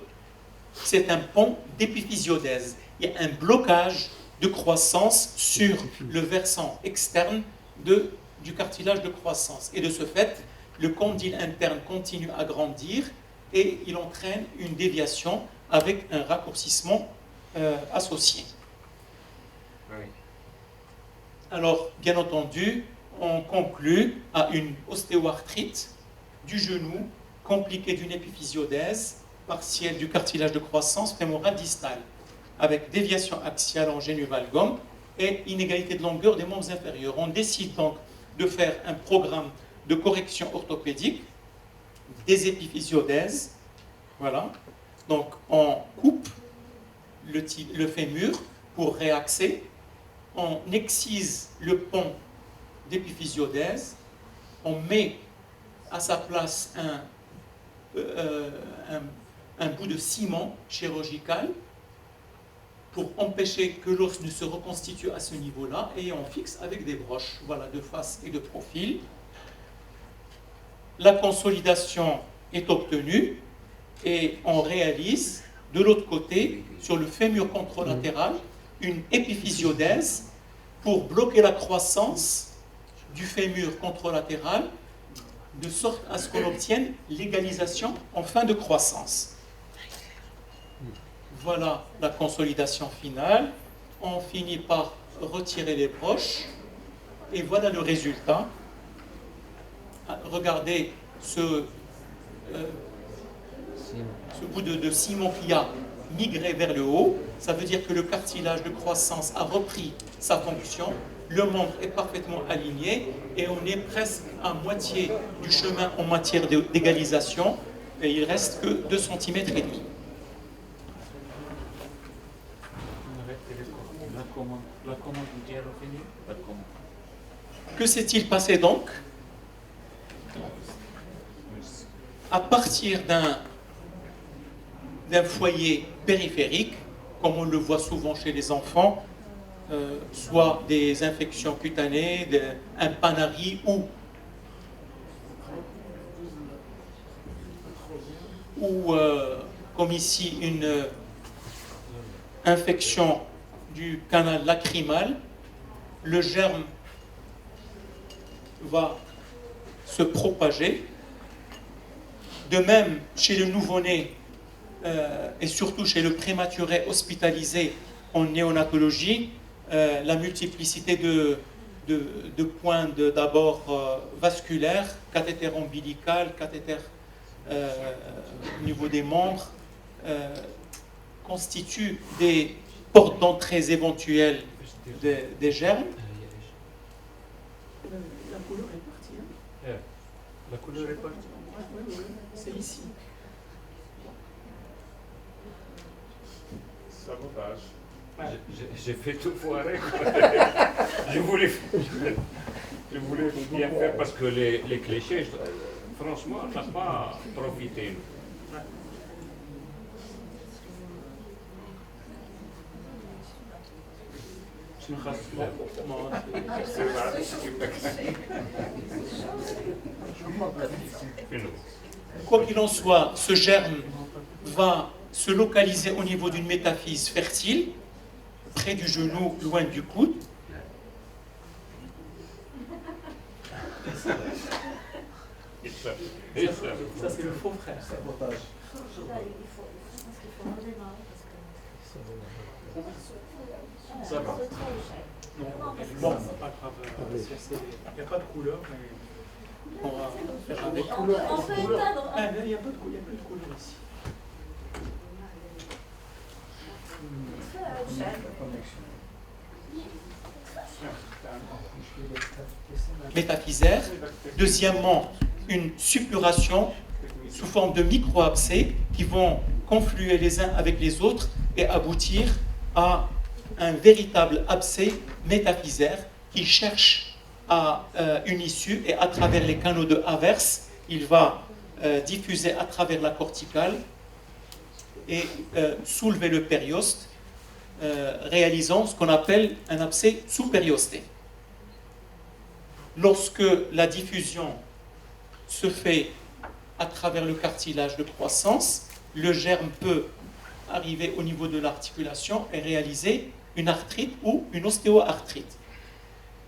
C'est un pont d'épiphysiodèse. Il y a un blocage de croissance sur le versant externe du cartilage de croissance. Et de ce fait, le condyle interne continue à grandir et il entraîne une déviation avec un raccourcissement associé. Oui. Alors, bien entendu, on conclut à une ostéoarthrite du genou compliquée d'une épiphysiodèse partielle du cartilage de croissance fémorale distale, avec déviation axiale en génuvalgum et inégalité de longueur des membres inférieurs. On décide donc de faire un programme de correction orthopédique des épiphysiodèses. Voilà. Donc, on coupe le fémur pour réaxer. On excise le pont d'épiphysiodèse, on met à sa place un bout de ciment chirurgical pour empêcher que l'os ne se reconstitue à ce niveau-là et on fixe avec des broches, voilà, de face et de profil. La consolidation est obtenue et on réalise de l'autre côté, sur le fémur contralatéral, une épiphysiodèse pour bloquer la croissance du fémur contralatéral de sorte à ce qu'on obtienne l'égalisation en fin de croissance. Voilà la consolidation finale. On finit par retirer les broches et voilà le résultat. Regardez ce bout de ciment qui a migré vers le haut. Ça veut dire que le cartilage de croissance a repris sa fonction, le membre est parfaitement aligné et on est presque à moitié du chemin en matière d'égalisation et il reste que 2 cm et demi. La commande du dialogue fini. La commande. Que s'est-il passé donc? À partir d'un foyer périphérique, comme on le voit souvent chez les enfants, soit des infections cutanées, un panari ou comme ici une infection du canal lacrymal, le germe va se propager. De même, chez le nouveau-né et surtout chez le prématuré hospitalisé en néonatologie, la multiplicité de points d'abord vasculaires, cathéter ombilical, cathéter au niveau des membres, constituent des portes d'entrée éventuelles des germes. La couleur est partie. Hein? La couleur est partie. C'est ici. Sabotage. J'ai fait tout foirer. je voulais bien faire parce que les clichés, franchement, on n'a pas profité. Quoi qu'il en soit, ce germe va se localiser au niveau d'une métaphyse fertile, près du genou, loin du coude. Ça, c'est le faux frère. Ça va. Non, bon, c'est pas grave. Il n'y a pas de couleur, mais on va faire avec. On peut éteindre. Ah, il n'y a pas de couleur, il y a plus de couleur ici. Métaphysaire. Deuxièmement, une suppuration sous forme de micro-abcès qui vont confluer les uns avec les autres et aboutir à un véritable abcès métaphysaire qui cherche à une issue, et à travers les canaux de Havers, il va diffuser à travers la corticale et soulever le périoste, réalisant ce qu'on appelle un abcès sous-périosté. Lorsque la diffusion se fait à travers le cartilage de croissance, le germe peut arriver au niveau de l'articulation et réaliser une arthrite ou une ostéoarthrite.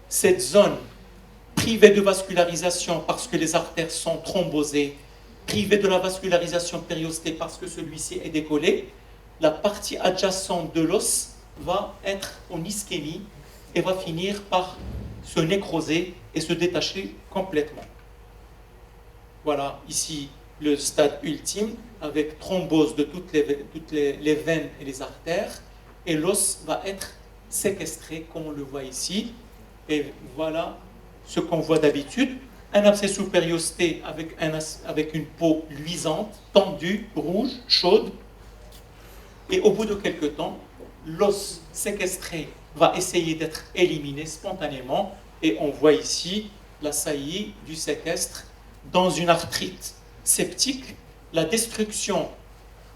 Cette zone privée de vascularisation parce que les artères sont thrombosées, privée de la vascularisation périostée parce que celui-ci est décollé, la partie adjacente de l'os va être en ischémie et va finir par se nécroser et se détacher complètement. Voilà ici le stade ultime avec thrombose de toutes les veines et les artères, et l'os va être séquestré comme on le voit ici. Et voilà ce qu'on voit d'habitude, un abcès sous-périosté avec une peau luisante, tendue, rouge, chaude, et au bout de quelques temps, l'os séquestré va essayer d'être éliminé spontanément, et on voit ici la saillie du séquestre dans une arthrite septique. La destruction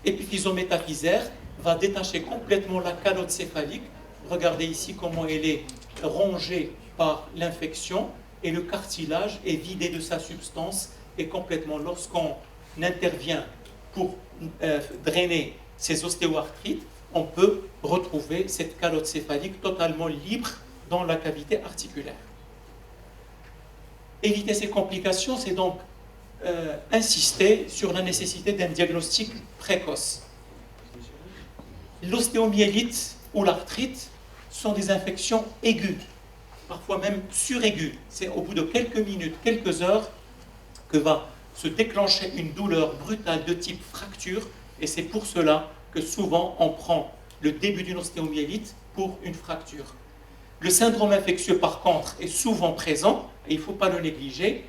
épiphysométaphysaire va détacher complètement la calotte céphalique. Regardez ici comment elle est rongée par l'infection, et le cartilage est vidé de sa substance, et complètement, lorsqu'on intervient pour drainer ces ostéoarthrites, on peut retrouver cette calotte céphalique totalement libre dans la cavité articulaire. Éviter ces complications, c'est donc insister sur la nécessité d'un diagnostic précoce. L'ostéomyélite ou l'arthrite sont des infections aiguës, parfois même suraiguës. C'est au bout de quelques minutes, quelques heures, que va se déclencher une douleur brutale de type fracture, et c'est pour cela que souvent on prend le début d'une ostéomyélite pour une fracture. Le syndrome infectieux, par contre, est souvent présent, et il ne faut pas le négliger.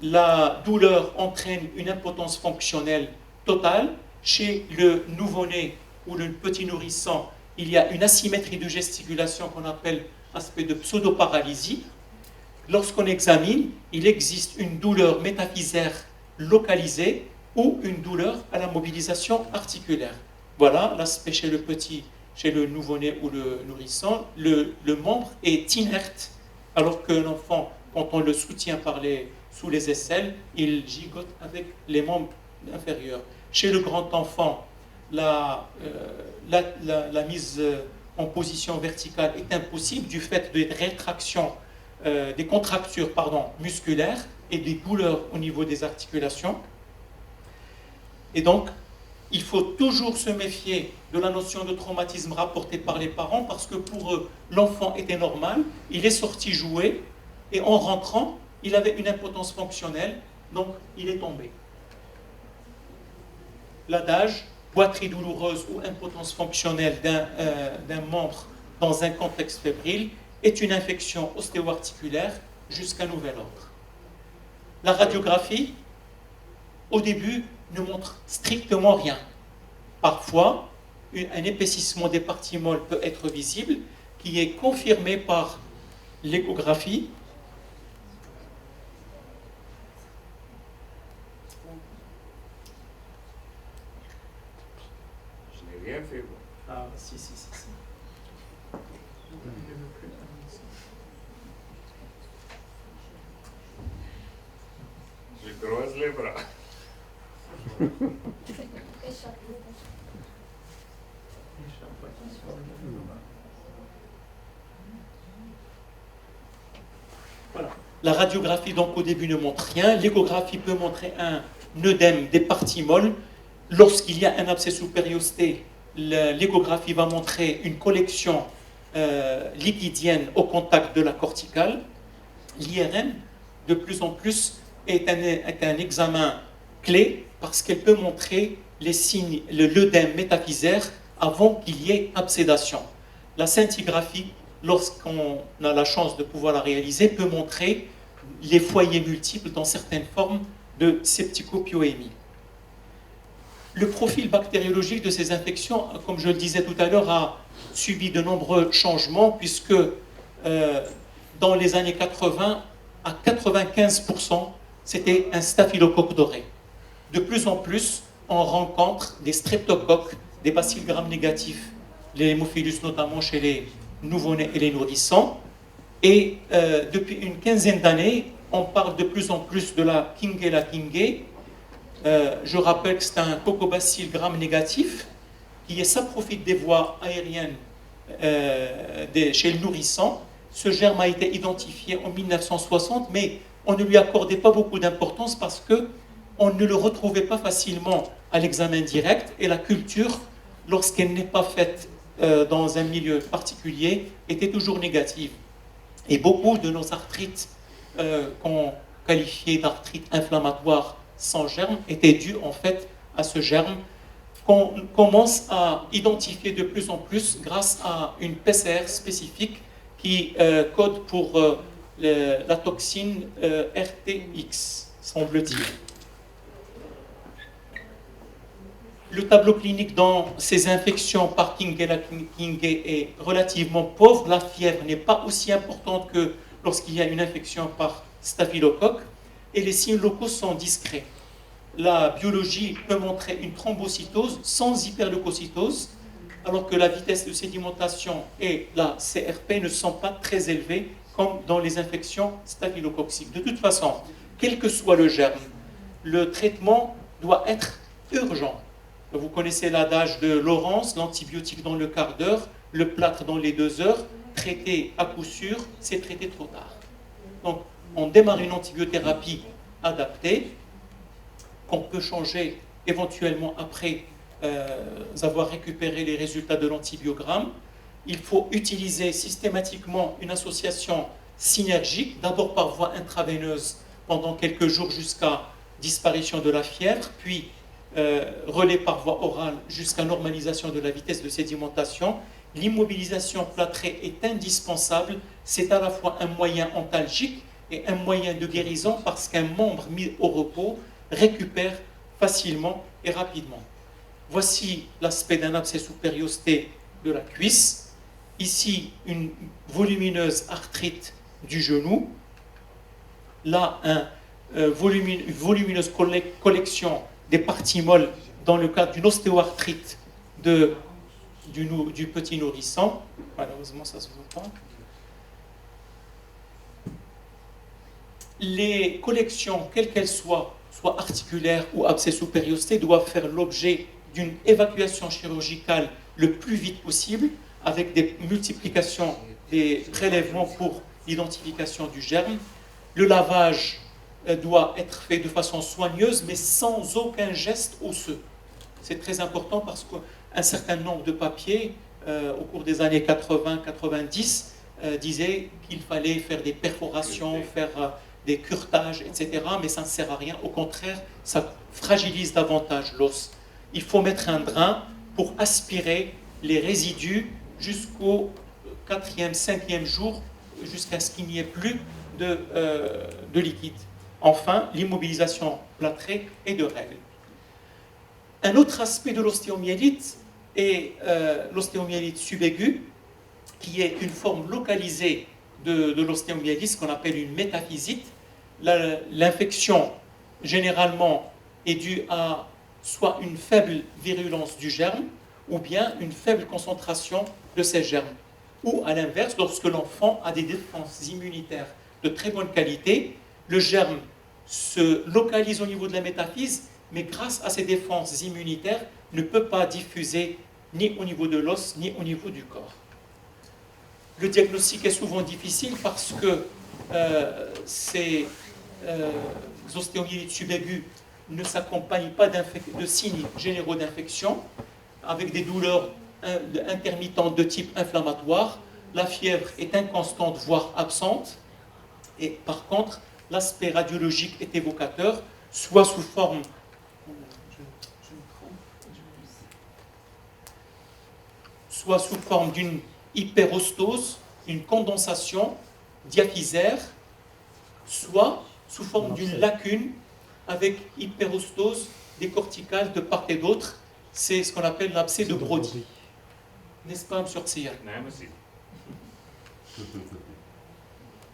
La douleur entraîne une impotence fonctionnelle totale. Chez le nouveau-né ou le petit nourrisson, il y a une asymétrie de gesticulation qu'on appelle aspect de pseudo-paralysie. Lorsqu'on examine, il existe une douleur métaphysaire localisée ou une douleur à la mobilisation articulaire. Voilà l'aspect chez le petit, chez le nouveau-né ou le nourrisson. Le membre est inerte, alors que l'enfant, quand on le soutient sous les aisselles, il gigote avec les membres inférieurs. Chez le grand enfant, la mise en position verticale est impossible du fait des rétractions, des contractures musculaires et des douleurs au niveau des articulations. Et donc, il faut toujours se méfier de la notion de traumatisme rapportée par les parents, parce que pour eux, l'enfant était normal, il est sorti jouer, et en rentrant, il avait une impotence fonctionnelle, donc il est tombé. L'adage, boiterie douloureuse ou impotence fonctionnelle d'un membre dans un contexte fébrile, est une infection ostéo-articulaire jusqu'à nouvel ordre. La radiographie, au début, ne montre strictement rien. Parfois, un épaississement des parties molles peut être visible, qui est confirmé par l'échographie. Je n'ai rien fait. Bon. Ah, si. Croise les bras. La radiographie, donc, au début ne montre rien. L'échographie peut montrer un œdème des parties molles. Lorsqu'il y a un abcès sous périostée, l'échographie va montrer une collection liquidienne au contact de la corticale. L'IRM, de plus en plus, est un examen clé parce qu'elle peut montrer les signes, l'œdème métaphysaire avant qu'il y ait absédation. La scintigraphie, lorsqu'on a la chance de pouvoir la réaliser, peut montrer les foyers multiples dans certaines formes de septicopioémie. Le profil bactériologique de ces infections, comme je le disais tout à l'heure, a subi de nombreux changements puisque dans les années 80, à 95%, c'était un staphylocoque doré. De plus en plus, on rencontre des streptocoques, des bacilles gram négatifs, les hémophilus notamment chez les nouveau-nés et les nourrissons. Et depuis une quinzaine d'années, on parle de plus en plus de la Kingella kingae. Je rappelle que c'est un cocobacille gram négatif qui s'approfite des voies aériennes chez le nourrisson. Ce germe a été identifié en 1960, mais on ne lui accordait pas beaucoup d'importance parce qu'on ne le retrouvait pas facilement à l'examen direct et la culture, lorsqu'elle n'est pas faite dans un milieu particulier, était toujours négative. Et beaucoup de nos arthrites qu'on qualifiait d'arthrites inflammatoires sans germe étaient dues en fait à ce germe qu'on commence à identifier de plus en plus grâce à une PCR spécifique qui code pour la toxine RTX, semble-t-il. Le tableau clinique dans ces infections par Kingella kingae est relativement pauvre. La fièvre n'est pas aussi importante que lorsqu'il y a une infection par staphylocoque et les signes locaux sont discrets. La biologie peut montrer une thrombocytose sans hyperleucocytose, alors que la vitesse de sédimentation et la CRP ne sont pas très élevées comme dans les infections staphylococciques. De toute façon, quel que soit le germe, le traitement doit être urgent. Vous connaissez l'adage de Laurence, l'antibiotique dans le quart d'heure, le plâtre dans les 2 heures, traité à coup sûr, c'est traité trop tard. Donc, on démarre une antibiothérapie adaptée, qu'on peut changer éventuellement après avoir récupéré les résultats de l'antibiogramme. Il faut utiliser systématiquement une association synergique, d'abord par voie intraveineuse pendant quelques jours jusqu'à disparition de la fièvre, puis relais par voie orale jusqu'à normalisation de la vitesse de sédimentation. L'immobilisation plâtrée est indispensable. C'est à la fois un moyen antalgique et un moyen de guérison parce qu'un membre mis au repos récupère facilement et rapidement. Voici l'aspect d'un abcès sous périostée de la cuisse. Ici, une volumineuse arthrite du genou. Là, une volumineuse collection des parties molles dans le cadre d'une ostéoarthrite du petit nourrisson. Malheureusement, ça ne se voit pas. Les collections, quelles qu'elles soient, soit articulaires ou abcès sous périostée, doivent faire l'objet d'une évacuation chirurgicale le plus vite possible, avec des multiplications des prélèvements pour l'identification du germe. Le lavage doit être fait de façon soigneuse, mais sans aucun geste osseux. C'est très important parce qu'un certain nombre de papiers, au cours des années 80-90, disaient qu'il fallait faire des perforations, faire des curetages, etc. Mais ça ne sert à rien. Au contraire, ça fragilise davantage l'os. Il faut mettre un drain pour aspirer les résidus jusqu'au 4e, 5e jour, jusqu'à ce qu'il n'y ait plus de liquide. Enfin, l'immobilisation plâtrée et de règles. Un autre aspect de l'ostéomyélite est l'ostéomyélite subaiguë, qui est une forme localisée de l'ostéomyélite, ce qu'on appelle une métaphysite. L'infection, généralement, est due à soit une faible virulence du germe, ou bien une faible concentration de ces germes. Ou à l'inverse, lorsque l'enfant a des défenses immunitaires de très bonne qualité, le germe se localise au niveau de la métaphyse, mais grâce à ses défenses immunitaires, ne peut pas diffuser ni au niveau de l'os, ni au niveau du corps. Le diagnostic est souvent difficile parce que ces ostéomyélites subaiguës ne s'accompagnent pas de signes généraux d'infection, avec des douleurs intermittentes de type inflammatoire. La fièvre est inconstante, voire absente. Et par contre, l'aspect radiologique est évocateur, soit sous forme d'une hyperostose, une condensation diaphysaire, soit sous forme d'une lacune avec hyperostose des corticales de part et d'autre. C'est ce qu'on appelle l'abcès de Brody. N'est-ce pas, M. Tsiya? نعم سيدي.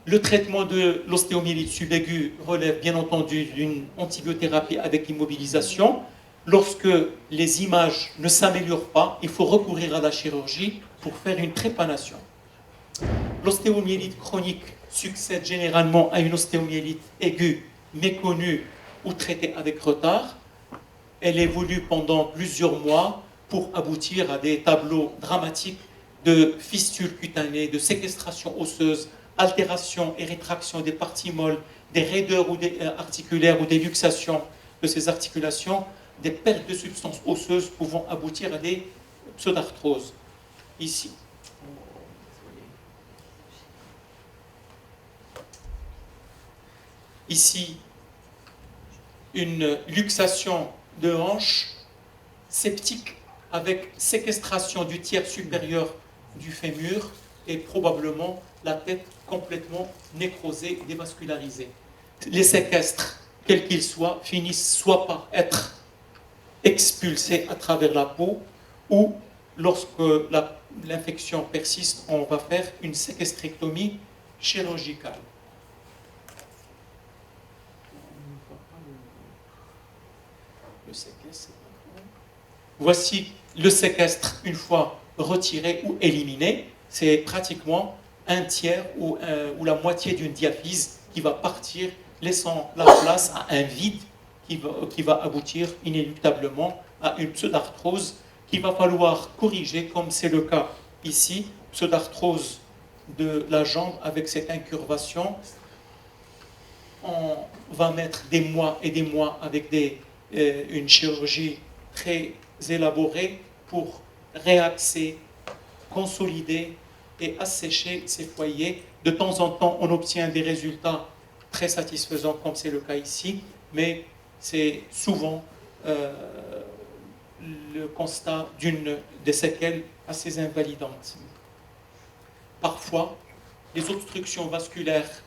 Le traitement de l'ostéomyélite subaiguë relève bien entendu d'une antibiothérapie avec immobilisation. Lorsque les images ne s'améliorent pas, il faut recourir à la chirurgie pour faire une trépanation. L'ostéomyélite chronique succède généralement à une ostéomyélite aiguë, méconnue ou traitée avec retard. Elle évolue pendant plusieurs mois pour aboutir à des tableaux dramatiques de fistules cutanées, de séquestration osseuse, altération et rétraction des parties molles, des raideurs ou des articulaires ou des luxations de ces articulations, des pertes de substances osseuses pouvant aboutir à des pseudarthroses. Ici. Ici, une luxation de hanche septique avec séquestration du tiers supérieur du fémur et probablement la tête complètement nécrosée, dévascularisée. Les séquestres, quels qu'ils soient, finissent soit par être expulsés à travers la peau ou lorsque l'infection persiste, on va faire une séquestrectomie chirurgicale. Le séquestre. Voici le séquestre une fois retiré ou éliminé. C'est pratiquement un tiers ou la moitié d'une diaphyse qui va partir, laissant la place à un vide qui va aboutir inéluctablement à une pseudarthrose qu'il va falloir corriger, comme c'est le cas ici, pseudarthrose de la jambe avec cette incurvation. On va mettre des mois et des mois avec une chirurgie très élaborée pour réaxer, consolider et assécher ces foyers. De temps en temps, on obtient des résultats très satisfaisants, comme c'est le cas ici, mais c'est souvent le constat d'une des séquelles assez invalidantes. Parfois, les obstructions vasculaires,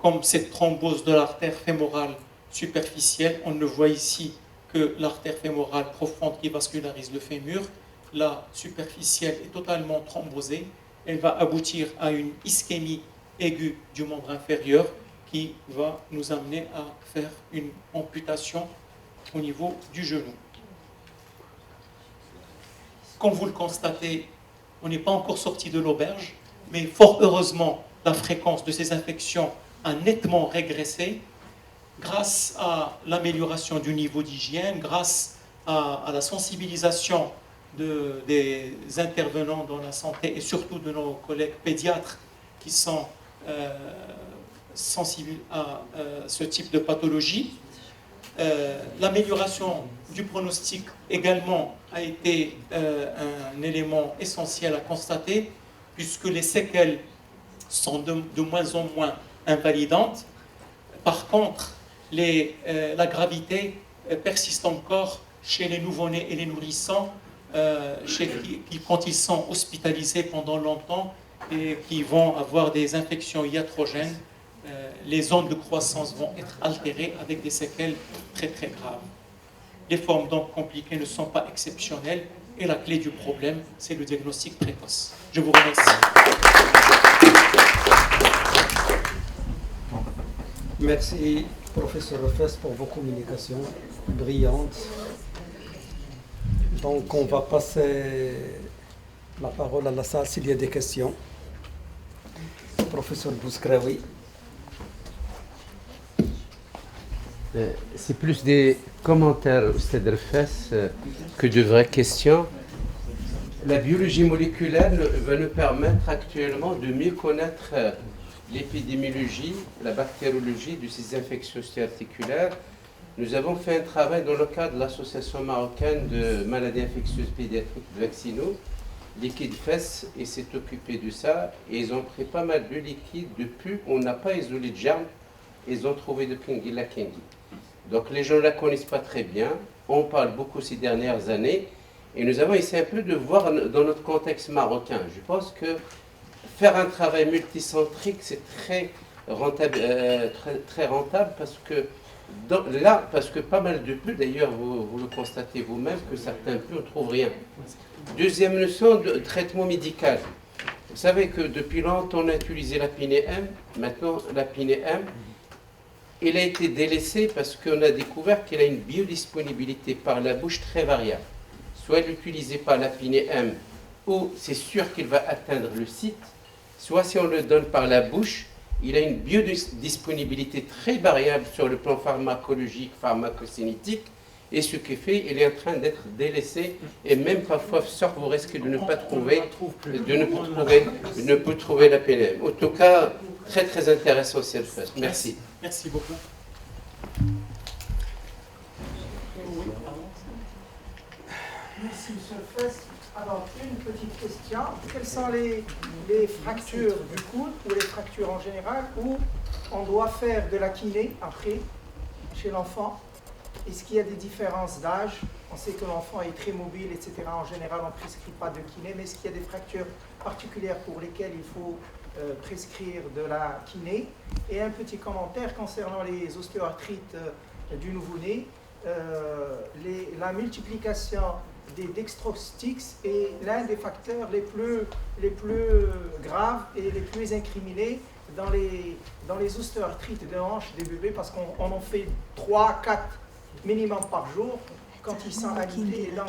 comme cette thrombose de l'artère fémorale superficielle, on ne voit ici que l'artère fémorale profonde qui vascularise le fémur. La superficielle est totalement thrombosée. Elle va aboutir à une ischémie aiguë du membre inférieur qui va nous amener à faire une amputation au niveau du genou. Comme vous le constatez, on n'est pas encore sorti de l'auberge, mais fort heureusement, la fréquence de ces infections a nettement régressé grâce à l'amélioration du niveau d'hygiène, grâce à la sensibilisation des intervenants dans la santé et surtout de nos collègues pédiatres qui sont sensibles à ce type de pathologie. L'amélioration du pronostic également a été un élément essentiel à constater puisque les séquelles sont de moins en moins invalidantes. Par contre, la gravité persiste encore chez les nouveau-nés et les nourrissants quand ils sont hospitalisés pendant longtemps et qui vont avoir des infections iatrogènes. Les ondes de croissance vont être altérées avec des séquelles très très graves. Les formes donc compliquées ne sont pas exceptionnelles et la clé du problème, c'est le diagnostic précoce. Je vous remercie. Merci, professeur Refes, pour vos communications brillantes. Donc, on va passer la parole à la salle s'il y a des questions. Professeur Bouskraoui. C'est plus des commentaires, Oustad Refes, que de vraies questions. La biologie moléculaire va nous permettre actuellement de mieux connaître l'épidémiologie, la bactériologie de ces infections articulaires. Nous avons fait un travail dans le cadre de l'Association marocaine de maladies infectieuses pédiatriques de vaccinaux, Liquide FES, et s'est occupé de ça. Et ils ont pris pas mal de liquide depuis. On n'a pas isolé de germes. Ils ont trouvé de Klebsiella Kengi. Donc les gens ne la connaissent pas très bien. On parle beaucoup ces dernières années. Et nous avons essayé un peu de voir dans notre contexte marocain. Je pense que faire un travail multicentrique, c'est très rentable, très rentable parce que parce que pas mal de peu, d'ailleurs, vous le constatez vous-même, que certains peu, on ne trouve rien. Deuxième notion de traitement médical. Vous savez que depuis longtemps, on a utilisé la PINE-M. Maintenant, la PINE-M, elle a été délaissée parce qu'on a découvert qu'elle a une biodisponibilité par la bouche très variable. Soit l'utiliser par la PINE-M, ou c'est sûr qu'il va atteindre le site, soit si on le donne par la bouche, il a une biodisponibilité très variable sur le plan pharmacologique, pharmacocinétique, et ce qui fait, il est en train d'être délaissé, et même parfois, vous risquez de ne pas trouver, ne pas trouver la PNM. En tout cas, très très intéressant cette phase. Merci. Merci beaucoup. Merci, M. Fess. Alors, une petite question. Quelles sont les fractures du coude ou les fractures en général où on doit faire de la kiné après, chez l'enfant? Est-ce qu'il y a des différences d'âge? On sait que l'enfant est très mobile, etc. En général, on ne prescrit pas de kiné, mais est-ce qu'il y a des fractures particulières pour lesquelles il faut prescrire de la kiné? Et un petit commentaire concernant les ostéoarthrites du nouveau-né. La multiplication des dextrostiques est l'un des facteurs les plus graves et les plus incriminés dans les ostéoarthrites de hanches des bébés, parce qu'on en fait 3-4 minimum par jour quand ils sont habités. Et donc,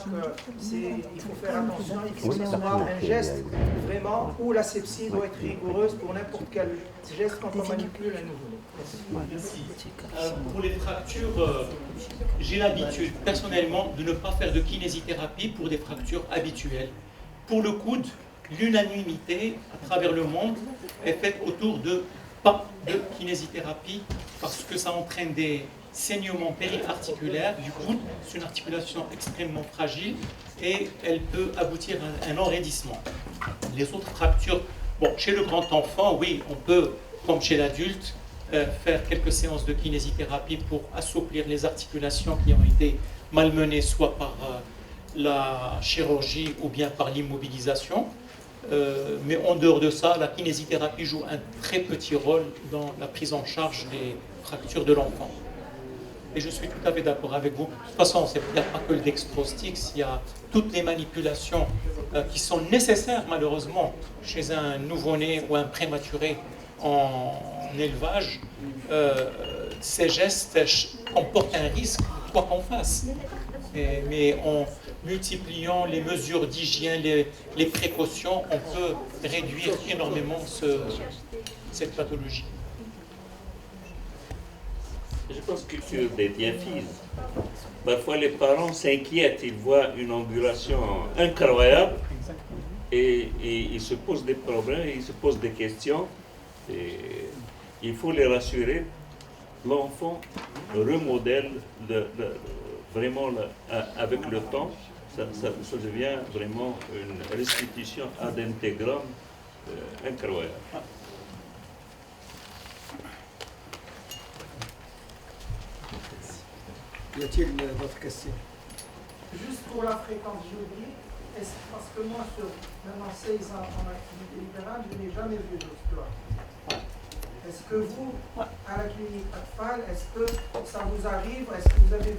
il faut faire attention. Il faut que ce soit un geste vraiment où l'asepsie doit être rigoureuse pour n'importe quel geste quand on manipule un nouveau-né. Merci. Pour les fractures, j'ai l'habitude personnellement de ne pas faire de kinésithérapie pour des fractures habituelles. Pour le coude, l'unanimité à travers le monde est faite autour de pas de kinésithérapie parce que ça entraîne des saignements périarticulaires du coude. C'est une articulation extrêmement fragile et elle peut aboutir à un enraidissement. Les autres fractures, bon, chez le grand enfant, oui, on peut, comme chez l'adulte, faire quelques séances de kinésithérapie pour assouplir les articulations qui ont été malmenées soit par la chirurgie ou bien par l'immobilisation. Mais en dehors de ça, la kinésithérapie joue un très petit rôle dans la prise en charge des fractures de l'enfant. Et je suis tout à fait d'accord avec vous. De toute façon, il n'y a pas que le dextrostix, il y a toutes les manipulations qui sont nécessaires malheureusement chez un nouveau-né ou un prématuré en élevage. Ces gestes comportent un risque, quoi qu'on fasse. Mais en multipliant les mesures d'hygiène, les précautions, on peut réduire énormément cette pathologie. Je pense que sur des diaphyses, parfois les parents s'inquiètent, ils voient une ambulation incroyable et ils se posent des problèmes, ils se posent des questions. Et il faut les rassurer. L'enfant remodèle vraiment avec le temps, ça devient vraiment une restitution ad intégram incroyable. Y a-t-il d'autres questions? Juste pour la fréquence, j'ai oublié, parce que moi, sur maintenant 16 ans en activité libérale, je n'ai jamais vu d'ostéoarthrite. Est-ce que vous, à la clinique Atfal, est-ce que ça vous arrive? Est-ce que vous avez vu